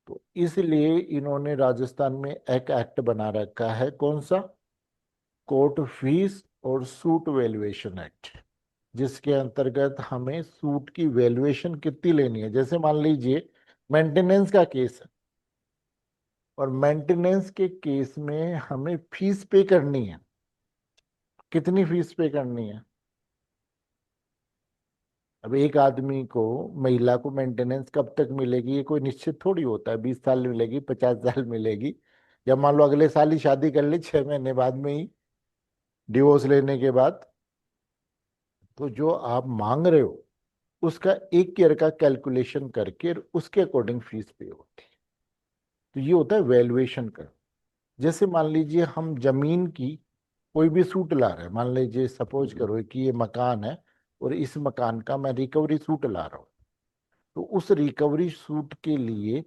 तो इसलिए इन्होंने राजस्थान में एक एक्ट बना रखा है, कौन सा, कोर्ट फीस और सूट वैल्यूएशन एक्ट, जिसके अंतर्गत हमें सूट की वैल्यूएशन कितनी लेनी है। जैसे मान लीजिए मेंटेनेंस का केस है, और मेंटेनेंस के केस में हमें फीस पे करनी है। कितनी फीस पे करनी है। अब एक आदमी को, महिला को मेंटेनेंस कब तक मिलेगी ये कोई निश्चित थोड़ी होता है, 20 साल मिलेगी, 50 साल मिलेगी, या मान लो अगले साल ही शादी कर ली, 6 महीने बाद में ही डिवोर्स लेने के बाद। तो जो आप मांग रहे हो उसका 1 ईयर का कैलकुलेशन करके उसके अकॉर्डिंग फीस पे होती है। तो ये होता है वैल्यूएशन का। जैसे मान लीजिए हम जमीन की कोई भी सूट ला रहे हैं, मान लीजिए सपोज करो कि ये मकान है, और इस मकान का मैं रिकवरी सूट ला रहा हूँ। तो उस रिकवरी सूट के लिए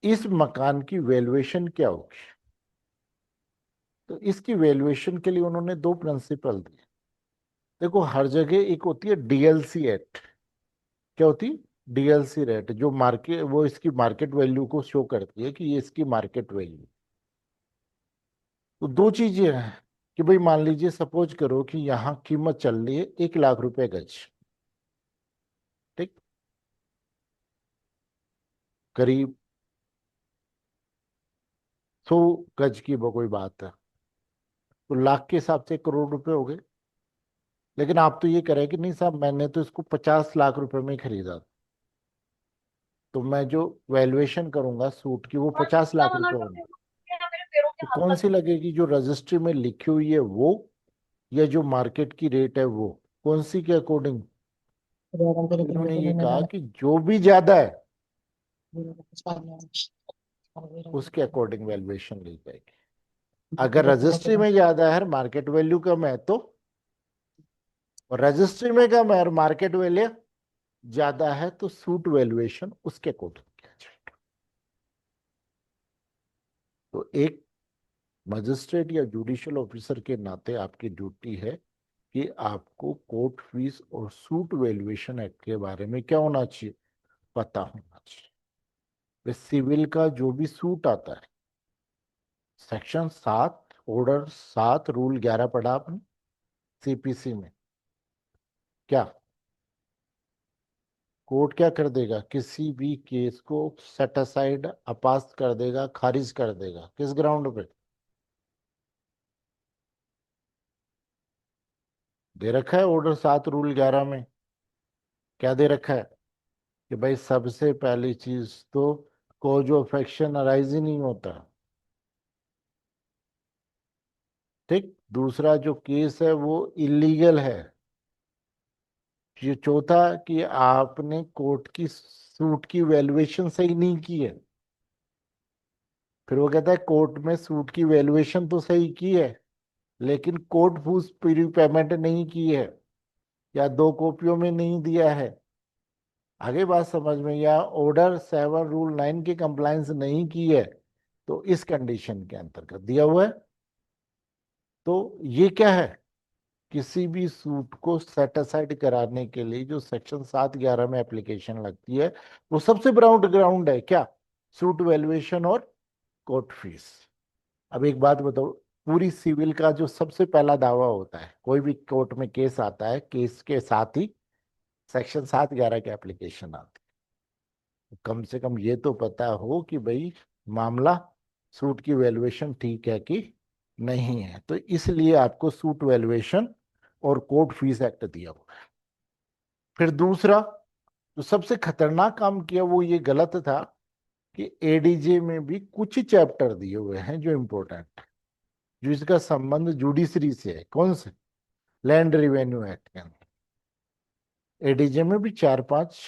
इस मकान की वैल्यूएशन क्या होगी। तो इसकी वैल्यूएशन के लिए उन्होंने दो प्रिंसिपल दिए। देखो हर जगह एक होती है डीएलसी एक्ट। क्या होती है, डीएलसी रेट, जो मार्केट, वो इसकी मार्केट वैल्यू को शो करती है कि ये इसकी मार्केट वैल्यू। तो दो चीजें हैं कि भाई मान लीजिए सपोज करो कि यहाँ कीमत चल रही है 1 लाख रुपए गज। ठीक, करीब 100 गज की वो कोई बात है, तो लाख के हिसाब से 1 करोड़ रुपए हो गए। लेकिन आप तो ये कह रहे हैं कि नहीं साहब, मैंने तो इसको 50 लाख रुपए में खरीदा, तो मैं जो वैल्यूएशन करूंगा सूट की वो 50 लाख रुपए होगी। तो कौन सी लगेगी, जो रजिस्ट्री में लिखी हुई है वो, या जो मार्केट की रेट है वो, कौन सी के अकॉर्डिंग। इन्होंने ये कहा कि जो भी ज्यादा है उसके अकॉर्डिंग वैल्यूएशन ली जाएगी। अगर रजिस्ट्री में ज्यादा है, मार्केट वैल्यू कम है, तो, और रजिस्ट्री में कम है और मार्केट वैल्यू ज्यादा है, तो सूट वैल्यूएशन उसके अकॉर्डिंग किया जाएगा। तो एक मजिस्ट्रेट या जुडिशियल ऑफिसर के नाते आपकी ड्यूटी है कि आपको कोर्ट फीस और सूट वैल्यूएशन एक्ट के बारे में क्या होना चाहिए, पता होना चाहिए। वे सिविल का जो भी सूट आता है, सेक्शन 7 ऑर्डर 7 रूल 11 पढ़ा आपने सीपीसी में। क्या कोर्ट क्या कर देगा, किसी भी केस को सेट असाइड, अपास कर देगा, खारिज कर देगा, किस ग्राउंड पे। दे रखा है ऑर्डर 7 रूल 11 में। क्या दे रखा है कि भाई सबसे पहली चीज तो कोज ऑफ एक्शन अराइज ही नहीं होता। ठीक, दूसरा जो केस है वो इलीगल है। ये चौथा कि आपने कोर्ट की सूट की वैल्यूएशन सही नहीं की है। फिर वो कहता है कोर्ट में सूट की वैल्यूएशन तो सही की है, लेकिन कोर्ट फीस प्री पेमेंट नहीं की है, या 2 कॉपियों में नहीं दिया है। आगे बात समझ में, या ऑर्डर 7 रूल 9 की कंप्लायंस नहीं की है, तो इस कंडीशन के अंतर्गत दिया हुआ है। तो ये क्या है, किसी भी सूट को सेट असाइड कराने के लिए जो सेक्शन 7 11 में एप्लीकेशन लगती है, वो सबसे ब्राउन ग्राउंड है क्या, सूट वैल्यूएशन और कोर्ट फीस। अब एक बात बताओ, पूरी सिविल का जो सबसे पहला दावा होता है, कोई भी कोर्ट में केस आता है, केस के साथ ही सेक्शन 7 11 की एप्लीकेशन आती है। कम से कम ये तो पता हो कि भाई मामला सूट की वैल्यूएशन ठीक है कि नहीं है। तो इसलिए आपको सूट वैल्यूएशन और कोर्ट फीस एक्ट दिया हुआ है। फिर दूसरा जो सबसे खतरनाक काम किया वो ये गलत था कि एडीजे में भी कुछ चैप्टर दिए हुए हैं जो इम्पोर्टेंट है, जो इसका संबंध जुडिशरी से है। कौन से? लैंड रिवेन्यू एक्ट के अंदर एडीजे में भी 4-5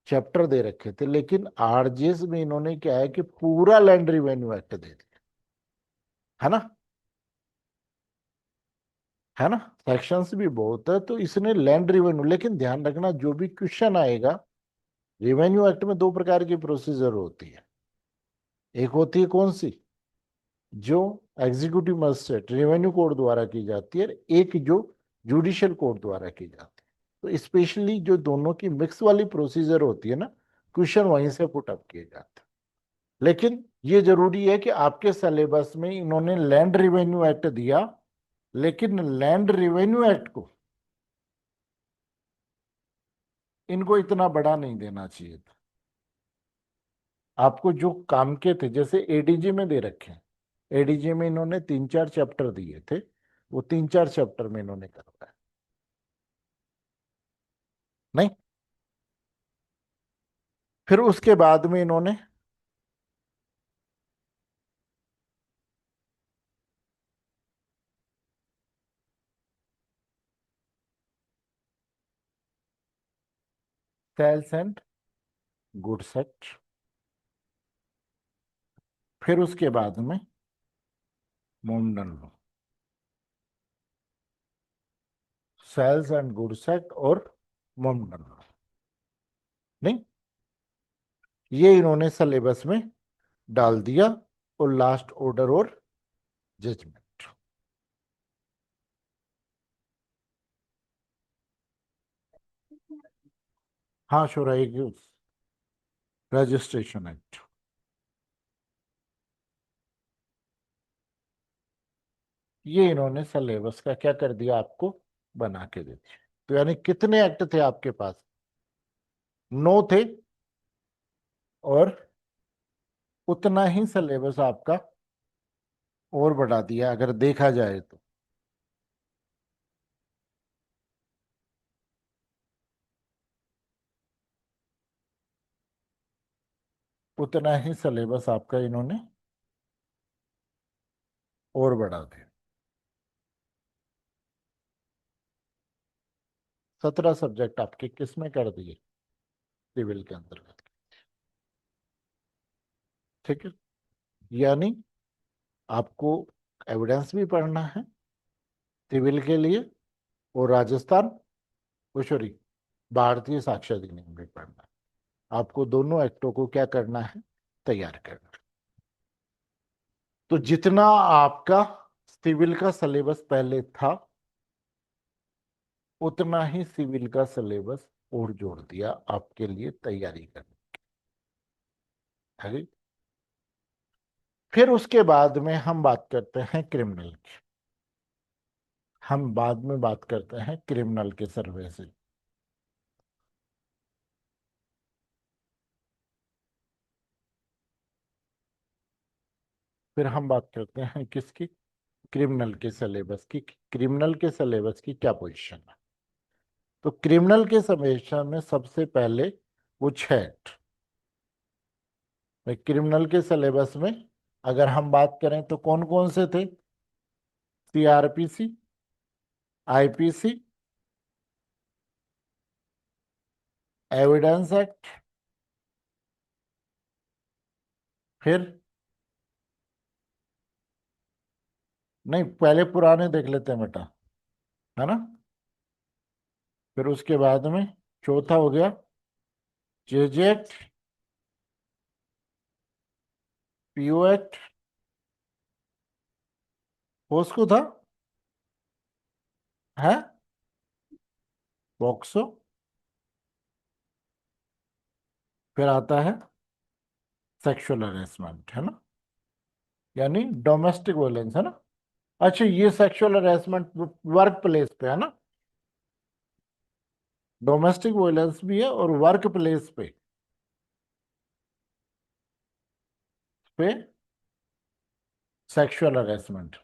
चैप्टर दे रखे थे, लेकिन आरजेएस में इन्होंने क्या है कि पूरा लैंड रिवेन्यू एक्ट दे दिया, है ना, है ना। सेक्शंस भी बहुत है, तो इसने लैंड रिवेन्यू, लेकिन ध्यान रखना जो भी क्वेश्चन आएगा, रिवेन्यू एक्ट में दो प्रकार की प्रोसीजर होती है। एक होती है कौन सी? जो एग्जीक्यूटिव मजिस्ट्रेट रेवेन्यू कोर्ट द्वारा की जाती है, एक जो जुडिशियल कोर्ट द्वारा की जाती है। तो स्पेशली जो दोनों की मिक्स वाली प्रोसीजर होती है ना, क्वेश्चन वहीं से पुट अप किए जाते हैं। लेकिन ये जरूरी है कि आपके सिलेबस में इन्होंने लैंड रिवेन्यू एक्ट दिया, लेकिन लैंड रिवेन्यू एक्ट को इनको इतना बड़ा नहीं देना चाहिए था। आपको जो काम के थे, जैसे एडीजी में दे रखे हैं, एडीजी में इन्होंने 3-4 चैप्टर दिए थे, वो 3-4 चैप्टर में इन्होंने करवाया नहीं। फिर उसके बाद में इन्होंने सेल्स एंड गुड्स एक्ट, फिर उसके बाद में Mohammedan law, sales and goods act और मोमडन लॉ, नहीं, ये इन्होंने सिलेबस में डाल दिया। और लास्ट ऑर्डर और जजमेंट। हाँ शुराई रजिस्ट्रेशन एक्ट, ये इन्होंने सिलेबस का क्या कर दिया, आपको बना के दे दिया। तो यानी कितने एक्ट थे आपके पास? 9 थे, और उतना ही सिलेबस आपका और बढ़ा दिया अगर देखा जाए तो। उतना ही सिलेबस आपका इन्होंने और बढ़ा दिया। 17 सब्जेक्ट आपके किस में कर दिए? सिविल के अंतर्गत। ठीक है, यानी आपको एविडेंस भी पढ़ना है सिविल के लिए, और राजस्थान, ओ सॉरी, भारतीय साक्ष्य अधिनियम भी पढ़ना है। आपको दोनों एक्टों को क्या करना है? तैयार करना है। तो जितना आपका सिविल का सिलेबस पहले था, उतना ही सिविल का सिलेबस और जोड़ दिया आपके लिए तैयारी करने। है। फिर उसके बाद में हम बात करते हैं क्रिमिनल की। हम बाद में बात करते हैं क्रिमिनल के सर्वे से। फिर हम बात करते हैं किसकी? क्रिमिनल के सिलेबस की। क्रिमिनल के सिलेबस की क्या पोजीशन है? तो क्रिमिनल के समेशन में सबसे पहले वो 6 एक्ट। क्रिमिनल के सिलेबस में अगर हम बात करें तो कौन कौन से थे? सीआरपीसी, आईपीसी, एविडेंस एक्ट, फिर नहीं, पहले पुराने देख लेते हैं बेटा, है ना। फिर उसके बाद में चौथा हो गया JJ act, PO act, POSCO था, है, पॉक्सो, फिर आता है सेक्सुअल हरेसमेंट, है ना, यानी डोमेस्टिक वायलेंस, है ना। अच्छा, ये सेक्सुअल हरेसमेंट वर्क प्लेस पे है ना, डोमेस्टिक वायलेंस भी है और वर्क प्लेस पे पे सेक्सुअल हरेसमेंट,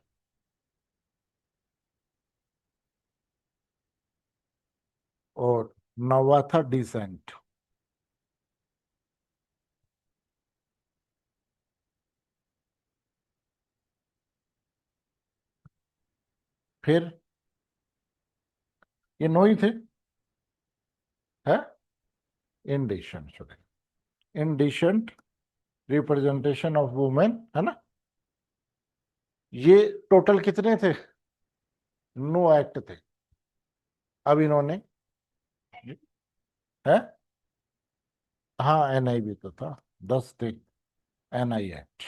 और 9वां था डिसेंट। फिर ये 9 ही थे, है indecent, sorry indecent representation of women, है ना। ये टोटल कितने थे? 9 एक्ट थे। अब इन्होंने, है, हाँ एनआई भी तो था, 10 थे एनआई एक्ट।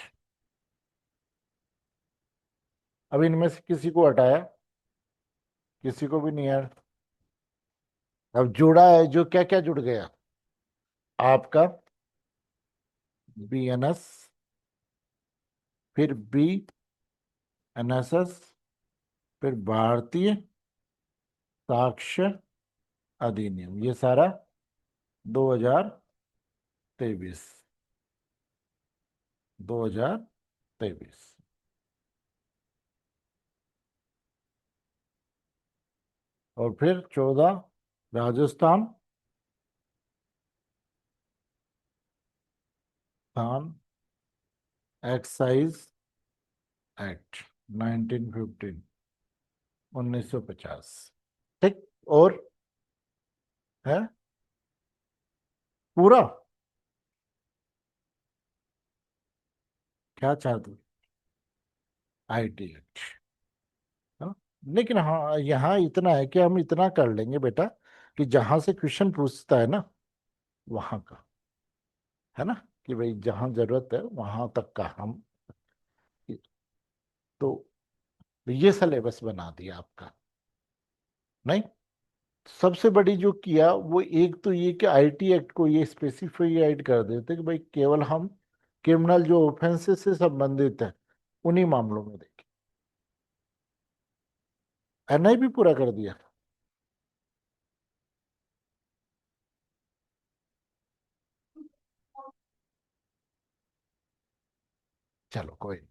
अब इनमें से किसी को हटाया, किसी को भी नहीं है। अब जुड़ा है जो, क्या क्या जुड़ गया आपका? बीएनएस, फिर बी एनएसएस, फिर भारतीय साक्ष्य अधिनियम, ये सारा 2023, 2023। और फिर 14 राजस्थान स्थान एक्साइज एक्ट 1915, 1950। ठीक। और है पूरा, क्या चाहते? आईटी एक्ट, हाँ। लेकिन हाँ यहाँ इतना है कि हम इतना कर लेंगे बेटा कि जहां से क्वेश्चन पूछता है ना, वहां का, है ना, कि भाई जहां जरूरत है वहां तक का हम, तो ये सिलेबस बना दिया आपका। नहीं, सबसे बड़ी जो किया वो एक तो ये कि आईटी एक्ट को ये स्पेसिफाइड कर देते कि भाई केवल हम क्रिमिनल जो ऑफेंसेस से संबंधित है उन्हीं मामलों में देखें। एनआई भी पूरा कर दिया। चलो कोई नहीं।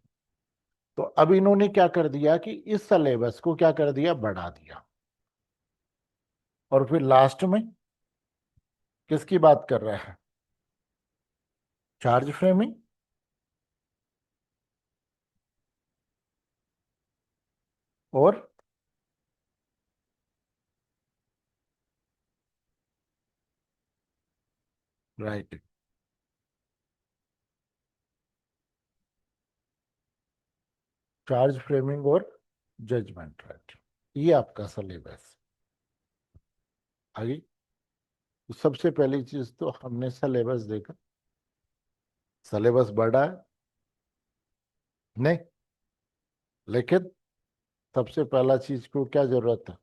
तो अब इन्होंने क्या कर दिया कि इस सिलेबस को क्या कर दिया, बढ़ा दिया। और फिर लास्ट में किसकी बात कर रहा है? चार्ज फ्रेमिंग, और राइट, चार्ज फ्रेमिंग और जजमेंट राइट, ये आपका सिलेबस। आगे, तो सबसे पहली चीज तो हमने सिलेबस देखा, सिलेबस बढ़ा है नहीं, लेकिन सबसे पहला चीज को क्या जरूरत है?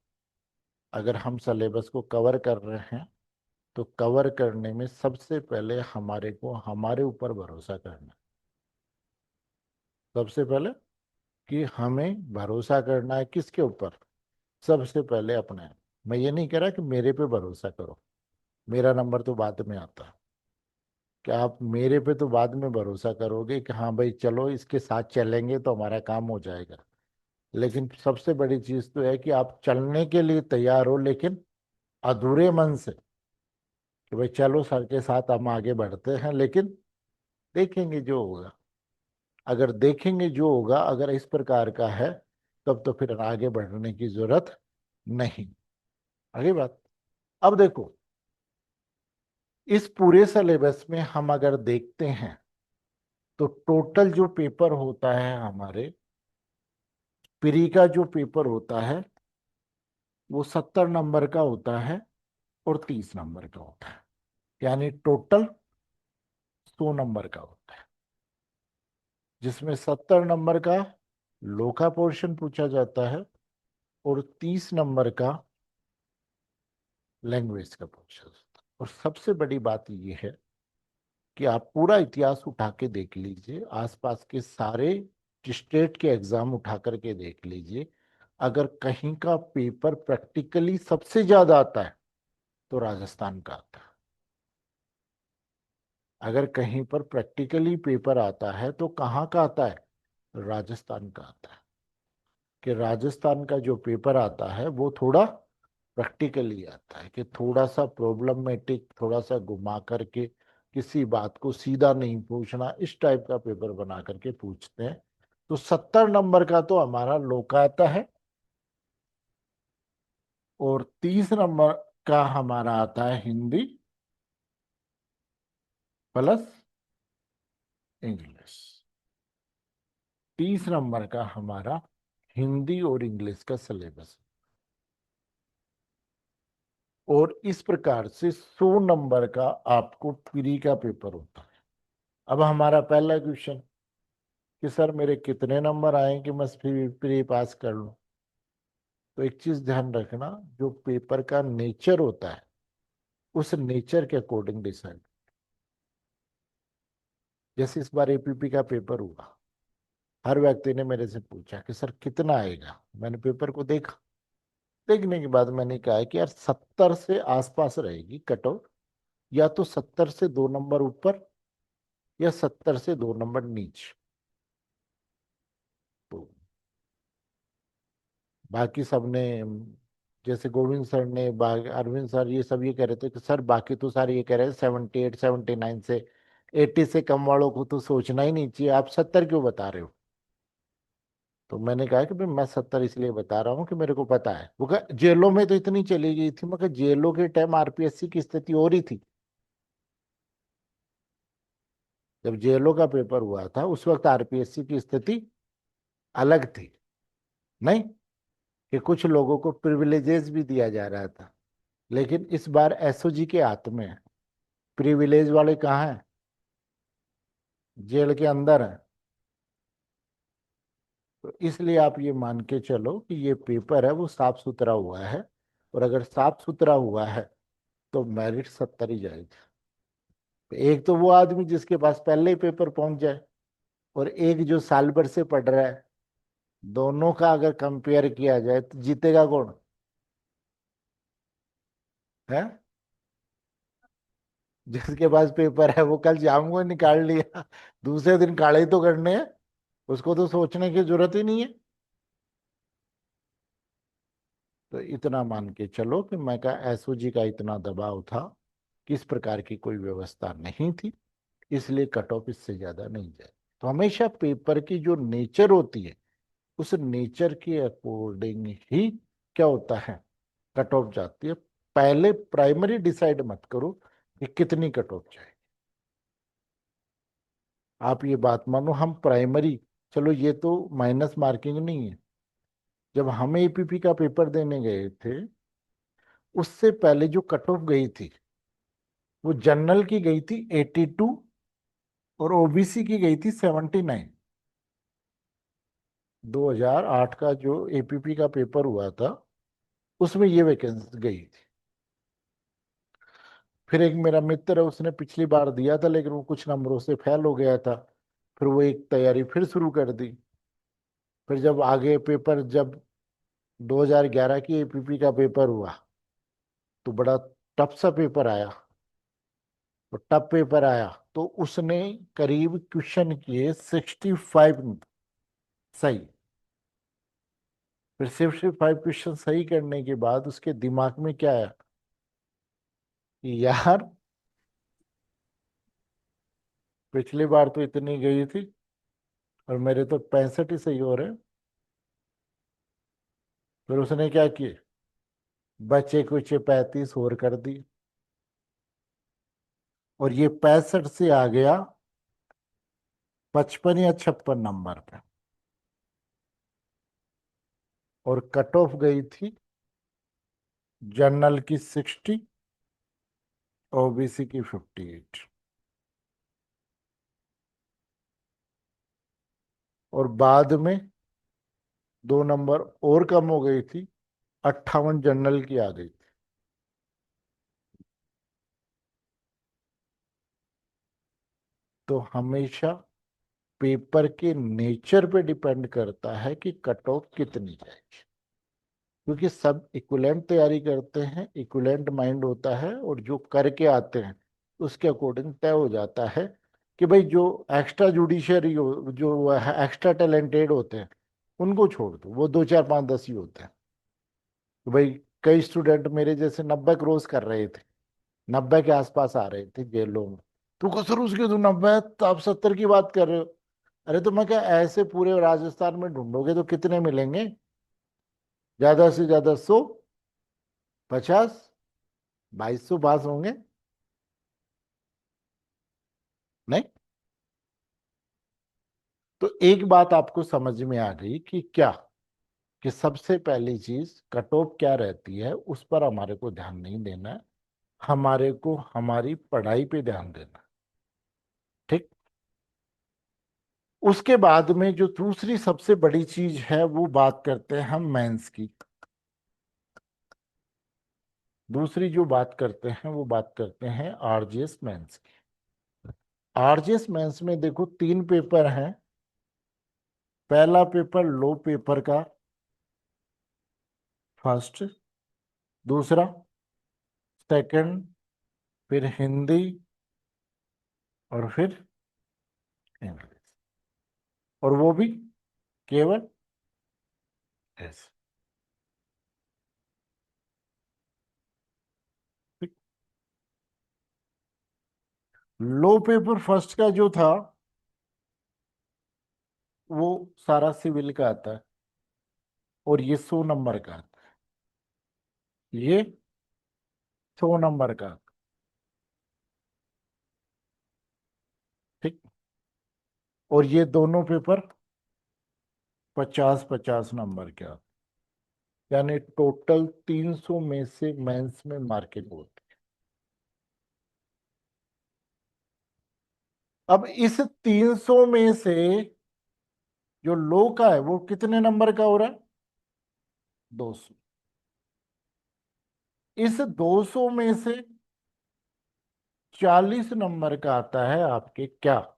अगर हम सिलेबस को कवर कर रहे हैं तो कवर करने में सबसे पहले हमारे को हमारे ऊपर भरोसा करना है। सबसे पहले कि हमें भरोसा करना है किसके ऊपर? सबसे पहले अपने। मैं ये नहीं कह रहा कि मेरे पे भरोसा करो, मेरा नंबर तो बाद में आता है। क्या आप मेरे पे तो बाद में भरोसा करोगे कि हाँ भाई चलो इसके साथ चलेंगे तो हमारा काम हो जाएगा। लेकिन सबसे बड़ी चीज तो है कि आप चलने के लिए तैयार हो, लेकिन अधूरे मन से, कि भाई चलो सर के साथ हम आगे बढ़ते हैं, लेकिन देखेंगे जो होगा। अगर देखेंगे जो होगा अगर इस प्रकार का है, तब तो फिर आगे बढ़ने की जरूरत नहीं। आगे बात, अब देखो, इस पूरे सिलेबस में हम अगर देखते हैं तो टोटल जो पेपर होता है हमारे प्री का, जो पेपर होता है वो 70 नंबर का होता है और 30 नंबर का होता है, यानी टोटल 100 नंबर का होता है, जिसमें 70 नंबर का लो का पोर्शन पूछा जाता है और 30 नंबर का लैंग्वेज का पूछा जाता है। और सबसे बड़ी बात यह है कि आप पूरा इतिहास उठा के देख लीजिए, आसपास के सारे स्टेट के एग्जाम उठा करके देख लीजिए, अगर कहीं का पेपर प्रैक्टिकली सबसे ज्यादा आता है तो राजस्थान का आता है। अगर कहीं पर प्रैक्टिकली पेपर आता है तो कहाँ का आता है? राजस्थान का आता है। कि राजस्थान का जो पेपर आता है वो थोड़ा प्रैक्टिकली आता है, कि थोड़ा सा प्रॉब्लमेटिक, थोड़ा सा घुमा करके, किसी बात को सीधा नहीं पूछना, इस टाइप का पेपर बना करके पूछते हैं। तो 70 नंबर का तो हमारा लो का आता है, और 30 नंबर का हमारा आता है हिंदी प्लस इंग्लिश। 30 नंबर का हमारा हिंदी और इंग्लिश का सिलेबस। और इस प्रकार से 100 नंबर का आपको प्री का पेपर होता है। अब हमारा पहला क्वेश्चन कि सर मेरे कितने नंबर आए कि मैं प्री प्री पास कर लूं। तो एक चीज ध्यान रखना, जो पेपर का नेचर होता है उस नेचर के अकॉर्डिंग डिसाइड। जैसे इस बार एपीपी का पेपर हुआ, हर व्यक्ति ने मेरे से पूछा कि सर कितना आएगा। मैंने पेपर को देखा, देखने के बाद मैंने कहा है कि यार 70 से आसपास रहेगी कट ऑफ, या तो 70 से 2 नंबर ऊपर या 70 से 2 नंबर नीचे। तो बाकी सबने, जैसे गोविंद सर ने, अरविंद सर, ये सब ये कह रहे थे कि सर बाकी तो सारे ये कह रहे हैं 78 79 से, 80 से कम वालों को तो सोचना ही नहीं चाहिए, आप 70 क्यों बता रहे हो? तो मैंने कहा कि भाई मैं 70 इसलिए बता रहा हूँ कि मेरे को पता है। वो कहा जेलों में तो इतनी चली गई थी। मैं कहा जेलों के टाइम आरपीएससी की स्थिति और ही थी। जब जेलों का पेपर हुआ था उस वक्त आरपीएससी की स्थिति अलग थी। नहीं कि कुछ लोगों को प्रिविलेजेस भी दिया जा रहा था, लेकिन इस बार एसओजी के हाथ में है। प्रिविलेज वाले कहाँ हैं? जेल के अंदर हैं। तो इसलिए आप ये मान के चलो कि ये पेपर है वो साफ सुथरा हुआ है। और अगर साफ सुथरा हुआ है तो मेरिट 70 ही जाएगी। एक तो वो आदमी जिसके पास पहले ही पेपर पहुंच जाए, और एक जो साल भर से पढ़ रहा है। दोनों का अगर कंपेयर किया जाए तो जीतेगा कौन? है जिसके पास पेपर है वो कल शाम को निकाल लिया, दूसरे दिन काले ही तो करने हैं। उसको तो सोचने की जरूरत ही नहीं है। तो इतना मान के चलो कि मैं का एसओजी का इतना दबाव था, किस प्रकार की कोई व्यवस्था नहीं थी, इसलिए कट ऑफ इससे ज्यादा नहीं जाए। तो हमेशा पेपर की जो नेचर होती है उस नेचर के अकॉर्डिंग ही क्या होता है, कट ऑफ जाती है। पहले प्राइमरी डिसाइड मत करो कि कितनी कट ऑफ जाए। आप ये बात मानो, हम प्राइमरी, चलो ये तो माइनस मार्किंग नहीं है। जब हम एपीपी का पेपर देने गए थे उससे पहले जो कट ऑफ गई थी वो जनरल की गई थी 82 और ओबीसी की गई थी 79। 2008 का जो एपीपी का पेपर हुआ था उसमें ये वैकेंसी गई थी। फिर एक मेरा मित्र है, उसने पिछली बार दिया था लेकिन वो कुछ नंबरों से फेल हो गया था। फिर वो एक तैयारी फिर शुरू कर दी। फिर जब आगे पेपर, जब 2011 की एपीपी का पेपर हुआ तो बड़ा टफ सा पेपर आया। तो टफ पेपर आया तो उसने करीब क्वेश्चन किए 65 सही। फिर 65 क्वेश्चन सही करने के बाद उसके दिमाग में क्या आया कि यार पिछली बार तो इतनी गई थी और मेरे तो 65 ही सही हो रहे हैं। फिर उसने क्या किए, बचे कुछ 35 और कर दी, और ये 65 से आ गया 55 या 56 नंबर पे। और कट ऑफ गई थी जनरल की 60, ओबीसी की 58। और बाद में 2 नंबर और कम हो गई थी, 58 जनरल की आ गई थी। तो हमेशा पेपर के नेचर पे डिपेंड करता है कि कट ऑफ कितनी जाएगी। क्योंकि सब इक्विवेलेंट तैयारी करते हैं, इक्विवेलेंट माइंड होता है, और जो करके आते हैं उसके अकॉर्डिंग तय हो जाता है कि भाई जो एक्स्ट्रा जुडिशरी हो, जो एक्स्ट्रा टैलेंटेड होते हैं, उनको छोड़ दो, वो 2 4 5 10 ही होते हैं। तो भाई कई स्टूडेंट मेरे जैसे 90 क्रॉस कर रहे थे, 90 के आसपास आ रहे थे जेलों में। तो कहो सर उसके तो 90 है, तो आप 70 की बात कर रहे हो। अरे तो मैं क्या, ऐसे पूरे राजस्थान में ढूंढोगे तो कितने मिलेंगे? ज्यादा से ज्यादा 100, 50, 2200 पास होंगे। नहीं। तो एक बात आपको समझ में आ गई कि क्या, कि सबसे पहली चीज कट ऑफ क्या रहती है, उस पर हमारे को ध्यान नहीं देना है। हमारे को हमारी पढ़ाई पे ध्यान देना है। ठीक। उसके बाद में जो दूसरी सबसे बड़ी चीज है, वो बात करते हैं हम मेंस की। दूसरी जो बात करते हैं वो बात करते हैं आरजीएस मेंस की। आरजीएस मेंस में देखो 3 पेपर हैं। पहला पेपर लो पेपर का, फर्स्ट। दूसरा, सेकंड। फिर हिंदी। और फिर इंग्लिश। और वो भी केवल ऐसे। ठीक। लो पेपर फर्स्ट का जो था, वो सारा सिविल का आता है, और ये 100 नंबर का आता है। ये 100 नंबर का। ठीक। और ये दोनों पेपर 50 50 नंबर के आते हैं। यानी टोटल 300 में से मेंस में मार्किंग होती है। अब इस 300 में से जो लो का है वो कितने नंबर का हो रहा है? 200। इस 200 में से 40 नंबर का आता है आपके क्या?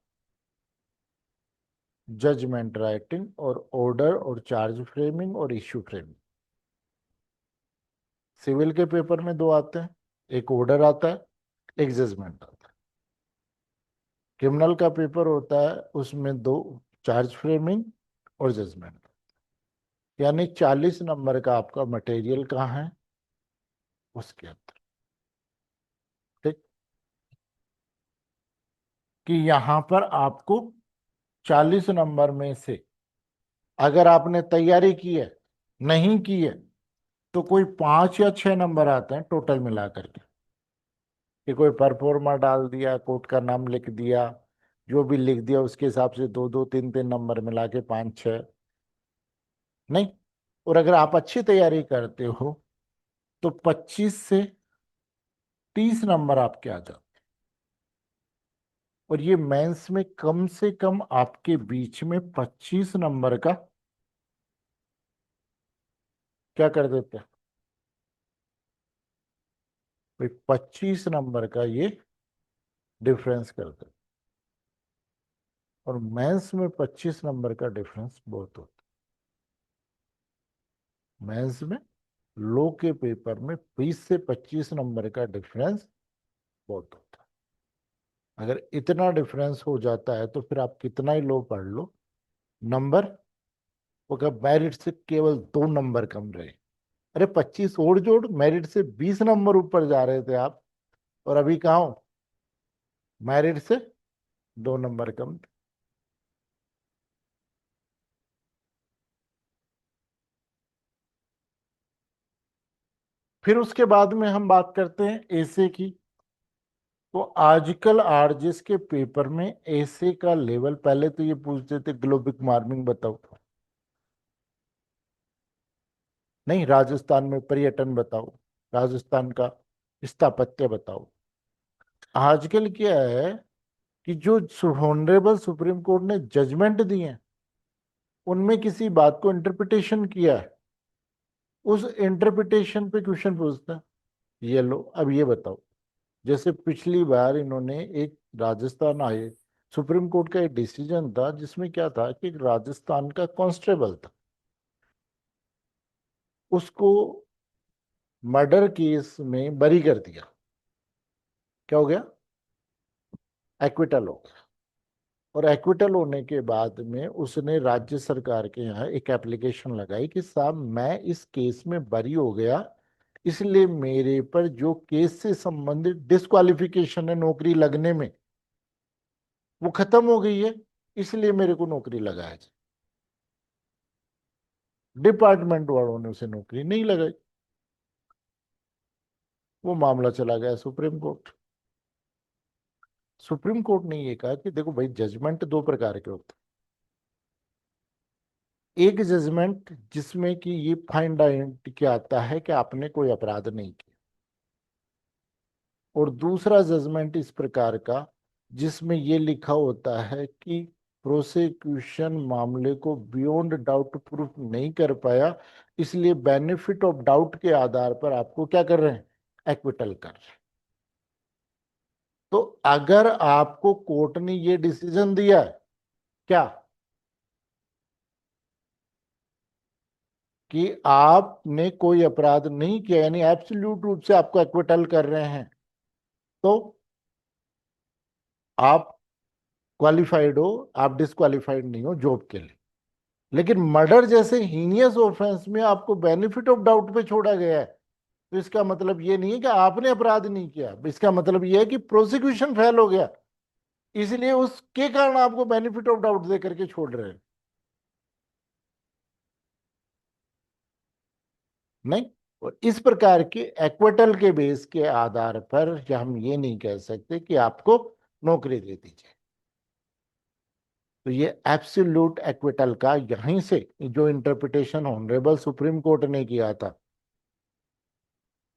जजमेंट राइटिंग और ऑर्डर और चार्ज फ्रेमिंग और इश्यू फ्रेमिंग। सिविल के पेपर में दो आते हैं, एक ऑर्डर आता है, एक जजमेंट आता है। क्रिमिनल का पेपर होता है, उसमें दो, चार्ज फ्रेमिंग और जजमेंट। यानी 40 नंबर का आपका मटेरियल कहाँ है? उसके अंदर। ठीक। कि यहाँ पर आपको 40 नंबर में से अगर आपने तैयारी की है, नहीं की है, तो कोई 5 या 6 नंबर आते हैं टोटल मिला करके। कि कोई परफॉर्मा डाल दिया, कोर्ट का नाम लिख दिया, जो भी लिख दिया उसके हिसाब से 2 2 3 3 नंबर मिला के 5 6। नहीं। और अगर आप अच्छी तैयारी करते हो तो 25 से 30 नंबर आपके आ जाते। और ये मेंस में कम से कम आपके बीच में 25 नंबर का क्या कर देते हैं? भाई 25 नंबर का ये डिफरेंस कर देते। और मेंस में 25 नंबर का डिफरेंस बहुत होता है। मेंस में लो के पेपर में 20 से 25 नंबर का डिफरेंस बहुत होता है। अगर इतना डिफरेंस हो जाता है तो फिर आप कितना ही लो पढ़ लो, नंबर, वो क्या मेरिट से केवल 2 नंबर कम रहे। अरे 25 और जोड़, मेरिट से 20 नंबर ऊपर जा रहे थे आप, और अभी कहाँ हो? मेरिट से 2 नंबर कम। फिर उसके बाद में हम बात करते हैं एसे की। तो आजकल आरजेस के पेपर में एसे का लेवल, पहले तो ये पूछते थे ग्लोबिक वार्मिंग बताओ, नहीं राजस्थान में पर्यटन बताओ, राजस्थान का स्थापत्य बताओ। आजकल क्या है कि जो ऑनरेबल सुप्रीम कोर्ट ने जजमेंट दिए हैं, उनमें किसी बात को इंटरप्रिटेशन किया है, उस इंटरप्रिटेशन पे क्वेश्चन पूछता है। ये लो, अब ये बताओ। जैसे पिछली बार इन्होंने एक राजस्थान आए, सुप्रीम कोर्ट का एक डिसीजन था जिसमें क्या था कि एक राजस्थान का कांस्टेबल था, उसको मर्डर केस में बरी कर दिया। क्या हो गया? एक्विटल हो गया। और एक्विटल होने के बाद में उसने राज्य सरकार के यहाँ एक एप्लीकेशन लगाई कि साहब मैं इस केस में बरी हो गया, इसलिए मेरे पर जो केस से संबंधित डिस्क्वालिफिकेशन है नौकरी लगने में, वो खत्म हो गई है, इसलिए मेरे को नौकरी लगाया जाए। डिपार्टमेंट वालों ने उसे नौकरी नहीं लगाई। वो मामला चला गया सुप्रीम कोर्ट। सुप्रीम कोर्ट ने ये कहा कि देखो भाई, जजमेंट दो प्रकार के होते हैं। एक जजमेंट जिसमें कि ये फाइंड आउट किया आता है कि आपने कोई अपराध नहीं किया, और दूसरा जजमेंट इस प्रकार का जिसमें ये लिखा होता है कि प्रोसिक्यूशन मामले को बियॉन्ड डाउट प्रूफ नहीं कर पाया, इसलिए बेनिफिट ऑफ डाउट के आधार पर आपको क्या कर रहे हैं, एक्विटल कर रहे हैं। तो अगर आपको कोर्ट ने ये डिसीजन दिया है क्या कि आपने कोई अपराध नहीं किया, यानी एब्सोल्यूट रूप से आपको एक्विटल कर रहे हैं, तो आप क्वालिफाइड हो, आप डिसक्वालिफाइड नहीं हो जॉब के लिए। लेकिन मर्डर जैसे हीनियस ऑफेंस में आपको बेनिफिट ऑफ डाउट पे छोड़ा गया है, तो इसका मतलब ये नहीं है कि आपने अपराध नहीं किया, इसका मतलब ये है कि प्रोसिक्यूशन फेल हो गया, इसलिए उसके कारण आपको बेनिफिट ऑफ डाउट दे करके छोड़ रहे हैं। नहीं। और इस प्रकार के एक्विटल के बेस के आधार पर हम ये नहीं कह सकते कि आपको नौकरी दे दी जाए। तो ये एब्सोल्यूट एक्विटल का यहीं से जो इंटरप्रिटेशन ऑनरेबल सुप्रीम कोर्ट ने किया था,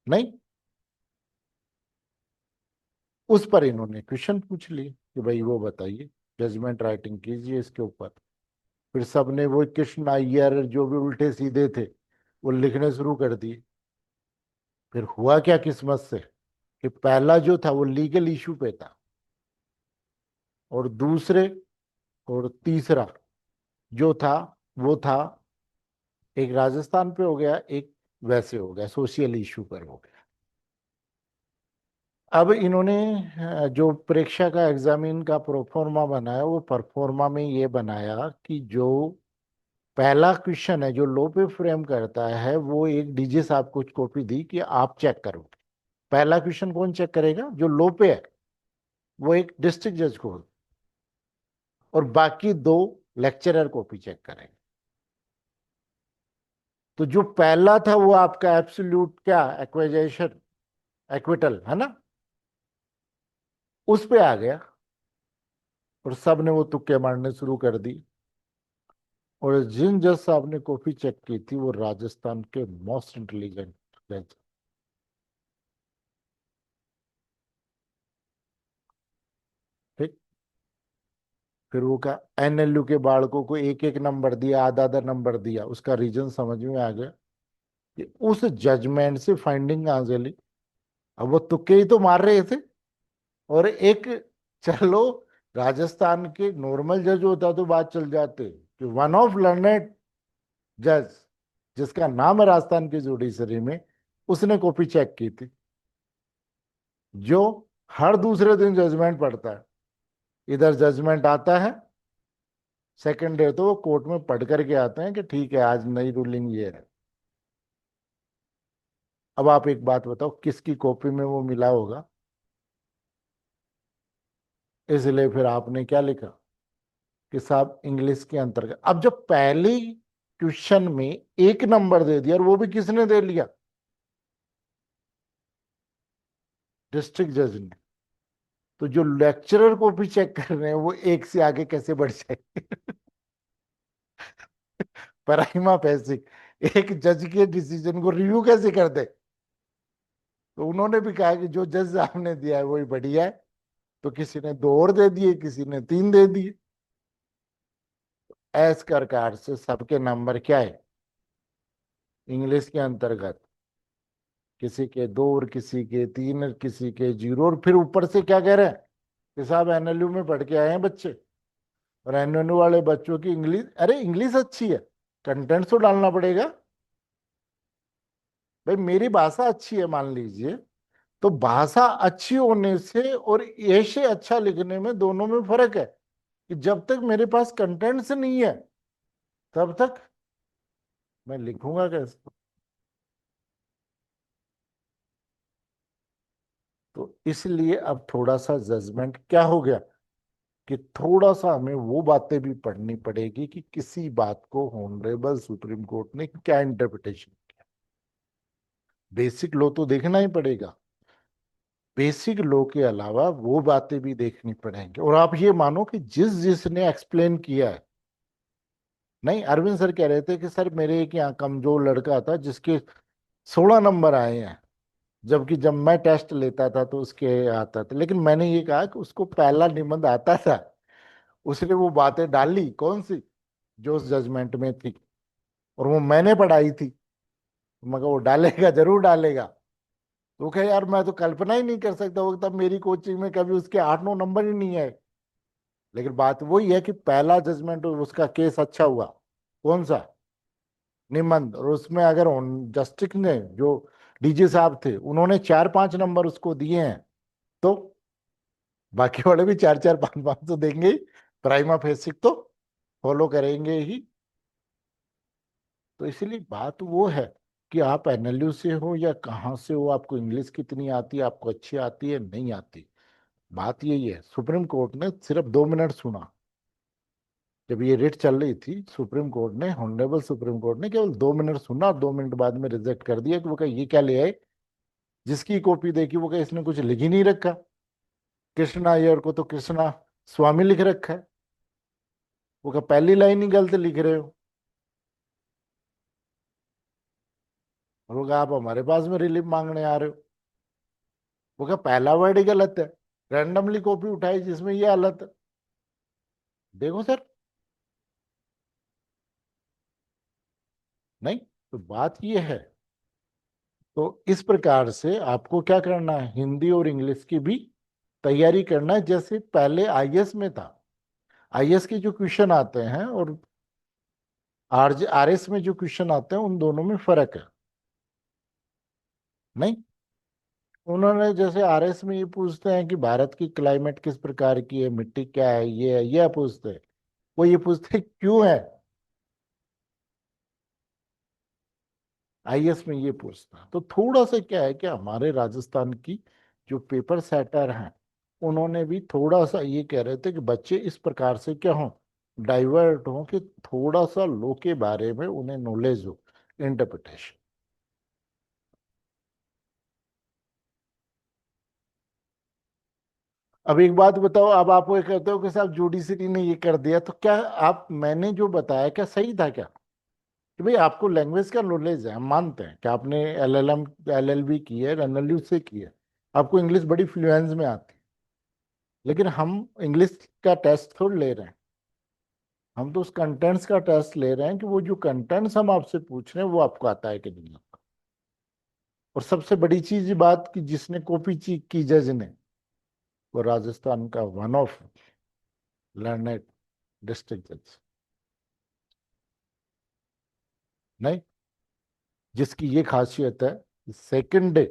नहीं, उस पर इन्होंने क्वेश्चन पूछ लिए कि भाई वो बताइए, जजमेंट राइटिंग कीजिए इसके ऊपर। फिर सबने वो कृष्ण अय्यर जो भी उल्टे सीधे थे वो लिखने शुरू कर दिए। फिर हुआ क्या किस्मत से कि पहला जो था वो लीगल इशू पे था, और दूसरे और तीसरा जो था वो था, एक राजस्थान पे हो गया, एक वैसे हो गया, सोशल इशू पर हो गया। अब इन्होंने जो परीक्षा का एग्जामिन का प्रोफॉर्मा बनाया, वो परफॉर्मा में ये बनाया कि जो पहला क्वेश्चन है जो लो पे फ्रेम करता है, वो एक डीजे साहब को कॉपी दी कि आप चेक करो। पहला क्वेश्चन कौन चेक करेगा, जो लो पे है, वो एक डिस्ट्रिक्ट जज को, और बाकी दो लेक्चरर कॉपी चेक करेंगे। तो जो पहला था वो आपका एब्सोल्यूट क्या, एक्वेजेशन, एक्विटल है ना, उस पे आ गया, और सब ने वो तुक्के मारने शुरू कर दी। और जिन जज साहब ने कॉपी चेक की थी वो राजस्थान के मोस्ट इंटेलिजेंट जज। ठीक। फिर वो का एनएलयू के बालकों को एक एक नंबर दिया, आधा आधा नंबर दिया, उसका रीजन समझ में आ गया कि उस जजमेंट से फाइंडिंग कहां से ली। अब वो तुक्के ही तो मार रहे थे। और एक, चलो, राजस्थान के नॉर्मल जज होता तो बात चल जाते कि वन ऑफ लर्नेड जज, जिसका नाम है राजस्थान की जुडिशरी में, उसने कॉपी चेक की थी, जो हर दूसरे दिन जजमेंट पढ़ता है। इधर जजमेंट आता है, सेकंड डे तो वो कोर्ट में पढ़ करके आते हैं कि ठीक है आज नई रूलिंग ये है। अब आप एक बात बताओ, किसकी कॉपी में वो मिला होगा, इसलिए फिर आपने क्या लिखा कि साहब इंग्लिश के अंतर्गत। अब जब पहले क्वेश्चन में एक नंबर दे दिया, और वो भी किसने दे लिया, डिस्ट्रिक्ट जज ने, तो जो लेक्चरर को भी चेक कर रहे हैं वो एक से आगे कैसे बढ़ जाए। प्राइमा फेसिक एक जज के डिसीजन को रिव्यू कैसे कर दे। तो उन्होंने भी कहा कि जो जज आपने दिया है वही बढ़िया है। तो किसी ने दो और दे दिए, किसी ने तीन दे दिए। ऐस प्रकार से सबके नंबर क्या है, इंग्लिश के अंतर्गत किसी के दो और किसी के तीन और किसी के जीरो, और फिर ऊपर से क्या कह रहे हैं कि साहब एनएलयू में पढ़ के आए हैं बच्चे, और एनएलयू वाले बच्चों की इंग्लिश, अरे इंग्लिश अच्छी है, कंटेंट तो डालना पड़ेगा। भाई मेरी भाषा अच्छी है मान लीजिए, तो भाषा अच्छी होने से और ऐसे अच्छा लिखने में दोनों में फर्क है कि जब तक मेरे पास कंटेंट्स नहीं है तब तक मैं लिखूंगा कैसे। तो इसलिए अब थोड़ा सा जजमेंट क्या हो गया कि थोड़ा सा हमें वो बातें भी पढ़नी पड़ेगी कि किसी बात को ऑनरेबल सुप्रीम कोर्ट ने क्या इंटरप्रिटेशन किया। बेसिक लॉ तो देखना ही पड़ेगा, बेसिक लॉ के अलावा वो बातें भी देखनी पड़ेंगी। और आप ये मानो कि जिसने एक्सप्लेन किया है, नहीं अरविंद सर कह रहे थे कि सर मेरे एक यहाँ कमजोर लड़का था जिसके 16 नंबर आए हैं, जबकि जब मैं टेस्ट लेता था तो उसके आता था। लेकिन मैंने ये कहा कि उसको पहला निबंध आता था, उसने वो बातें डाली कौन सी जो उस जजमेंट में थी, और वो मैंने पढ़ाई थी। मगर वो डालेगा, जरूर डालेगा। तो कहे यार मैं तो कल्पना ही नहीं कर सकता, वो तब मेरी कोचिंग में कभी उसके 8-9 नंबर ही नहीं आए। लेकिन बात वही है कि पहला जजमेंट उसका केस अच्छा हुआ, कौन सा निबंध, और उसमें अगर जस्टिस ने जो डीजी साहब थे उन्होंने 4-5 नंबर उसको दिए हैं, तो बाकी वाले भी 4-4 5-5 तो देंगे ही, प्राइमा फेसिक तो फॉलो करेंगे ही। तो इसलिए बात वो है कि आप एनएलयू से हो या कहाँ से हो, आपको इंग्लिश कितनी आती है, आपको अच्छी आती है नहीं आती। बात यही है, सुप्रीम कोर्ट ने सिर्फ 2 मिनट सुना। जब ये रेट चल रही थी, सुप्रीम कोर्ट ने, ऑनरेबल सुप्रीम कोर्ट ने केवल 2 मिनट सुना और 2 मिनट बाद में रिजेक्ट कर दिया कि वो कहा ये क्या ले आए। जिसकी कॉपी देखी वो कहा इसने कुछ लिख ही नहीं रखा, कृष्णा अय्यर को तो कृष्णा स्वामी लिख रखा है। वो कहा पहली लाइन ही गलत लिख रहे हो। और वो कहा आप हमारे पास में रिलीफ मांगने आ रहे हो। वो कहा पहला वर्ड ही गलत है, रैंडमली कॉपी उठाई जिसमें ये हालत है। देखो सर, नहीं, तो बात ये है। तो इस प्रकार से आपको क्या करना है, हिंदी और इंग्लिश की भी तैयारी करना है जैसे पहले आईएएस में था। आईएएस के जो क्वेश्चन आते हैं और आरएस में जो क्वेश्चन आते हैं उन दोनों में फर्क है। नहीं, उन्होंने जैसे आरएस में ये पूछते हैं कि भारत की क्लाइमेट किस प्रकार की है, मिट्टी क्या है, ये है, ये पूछते हैं। वो ये पूछते हैं क्यों है, आईएएस में ये पूछता है। तो थोड़ा सा क्या है कि हमारे राजस्थान की जो पेपर सेटर हैं उन्होंने भी थोड़ा सा ये कह रहे थे कि बच्चे इस प्रकार से क्या हों, डाइवर्ट हों कि थोड़ा सा लो के बारे में उन्हें नॉलेज हो, इंटरप्रिटेशन। अब एक बात बताओ, अब आप वो कहते हो कि साहब जुडिशरी ने ये कर दिया, तो क्या आप, मैंने जो बताया क्या सही था क्या? कि भाई आपको लैंग्वेज का नॉलेज है, हम मानते हैं कि आपने एलएलएम एलएलबी की है, एनएलयू से की है, आपको इंग्लिश बड़ी फ्लुएंस में आती है। लेकिन हम इंग्लिश का टेस्ट थोड़ी ले रहे हैं, हम तो उस कंटेंट्स का टेस्ट ले रहे हैं कि वो जो कंटेंट्स हम आपसे पूछ रहे हैं वो आपको आता है कि नहीं आपको। और सबसे बड़ी चीज ये बात कि जिसने कॉपी की जज ने, वो राजस्थान का वन ऑफ लर्नेड डिस्ट्रिक्ट जज, नहीं, जिसकी ये खासियत है कि सेकंड डे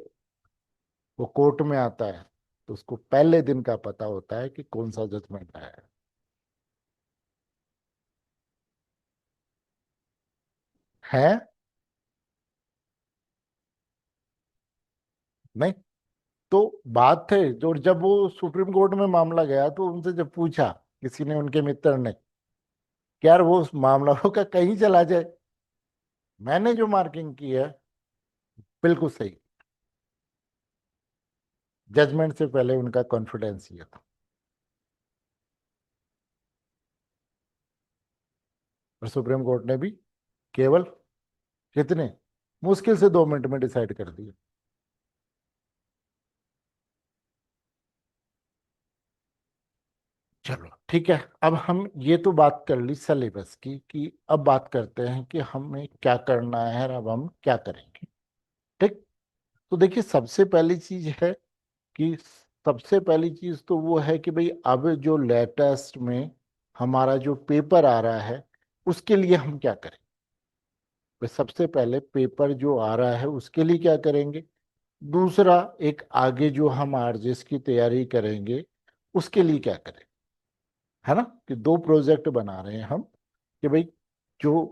वो कोर्ट में आता है तो उसको पहले दिन का पता होता है कि कौन सा जजमेंट आया है। नहीं, तो बात है जो, जब वो सुप्रीम कोर्ट में मामला गया तो उनसे जब पूछा किसी ने, उनके मित्र ने, कि यार वो उस मामला हो का कहीं चला जाए, मैंने जो मार्किंग की है बिल्कुल सही। जजमेंट से पहले उनका कॉन्फिडेंस ये था। और सुप्रीम कोर्ट ने भी केवल कितने, मुश्किल से 2 मिनट में डिसाइड कर दिया। चलो ठीक है, अब हम ये तो बात कर ली सिलेबस की, कि अब बात करते हैं कि हमें क्या करना है और अब हम क्या करेंगे। ठीक, तो देखिए सबसे पहली चीज है कि, सबसे पहली चीज तो वो है कि भाई अब जो लेटेस्ट में हमारा जो पेपर आ रहा है उसके लिए हम क्या करें। तो सबसे पहले पेपर जो आ रहा है उसके लिए क्या करेंगे, दूसरा, एक आगे जो हम आरजेस की तैयारी करेंगे उसके लिए क्या करें, है ना, कि दो प्रोजेक्ट बना रहे हैं हम, कि भाई जो,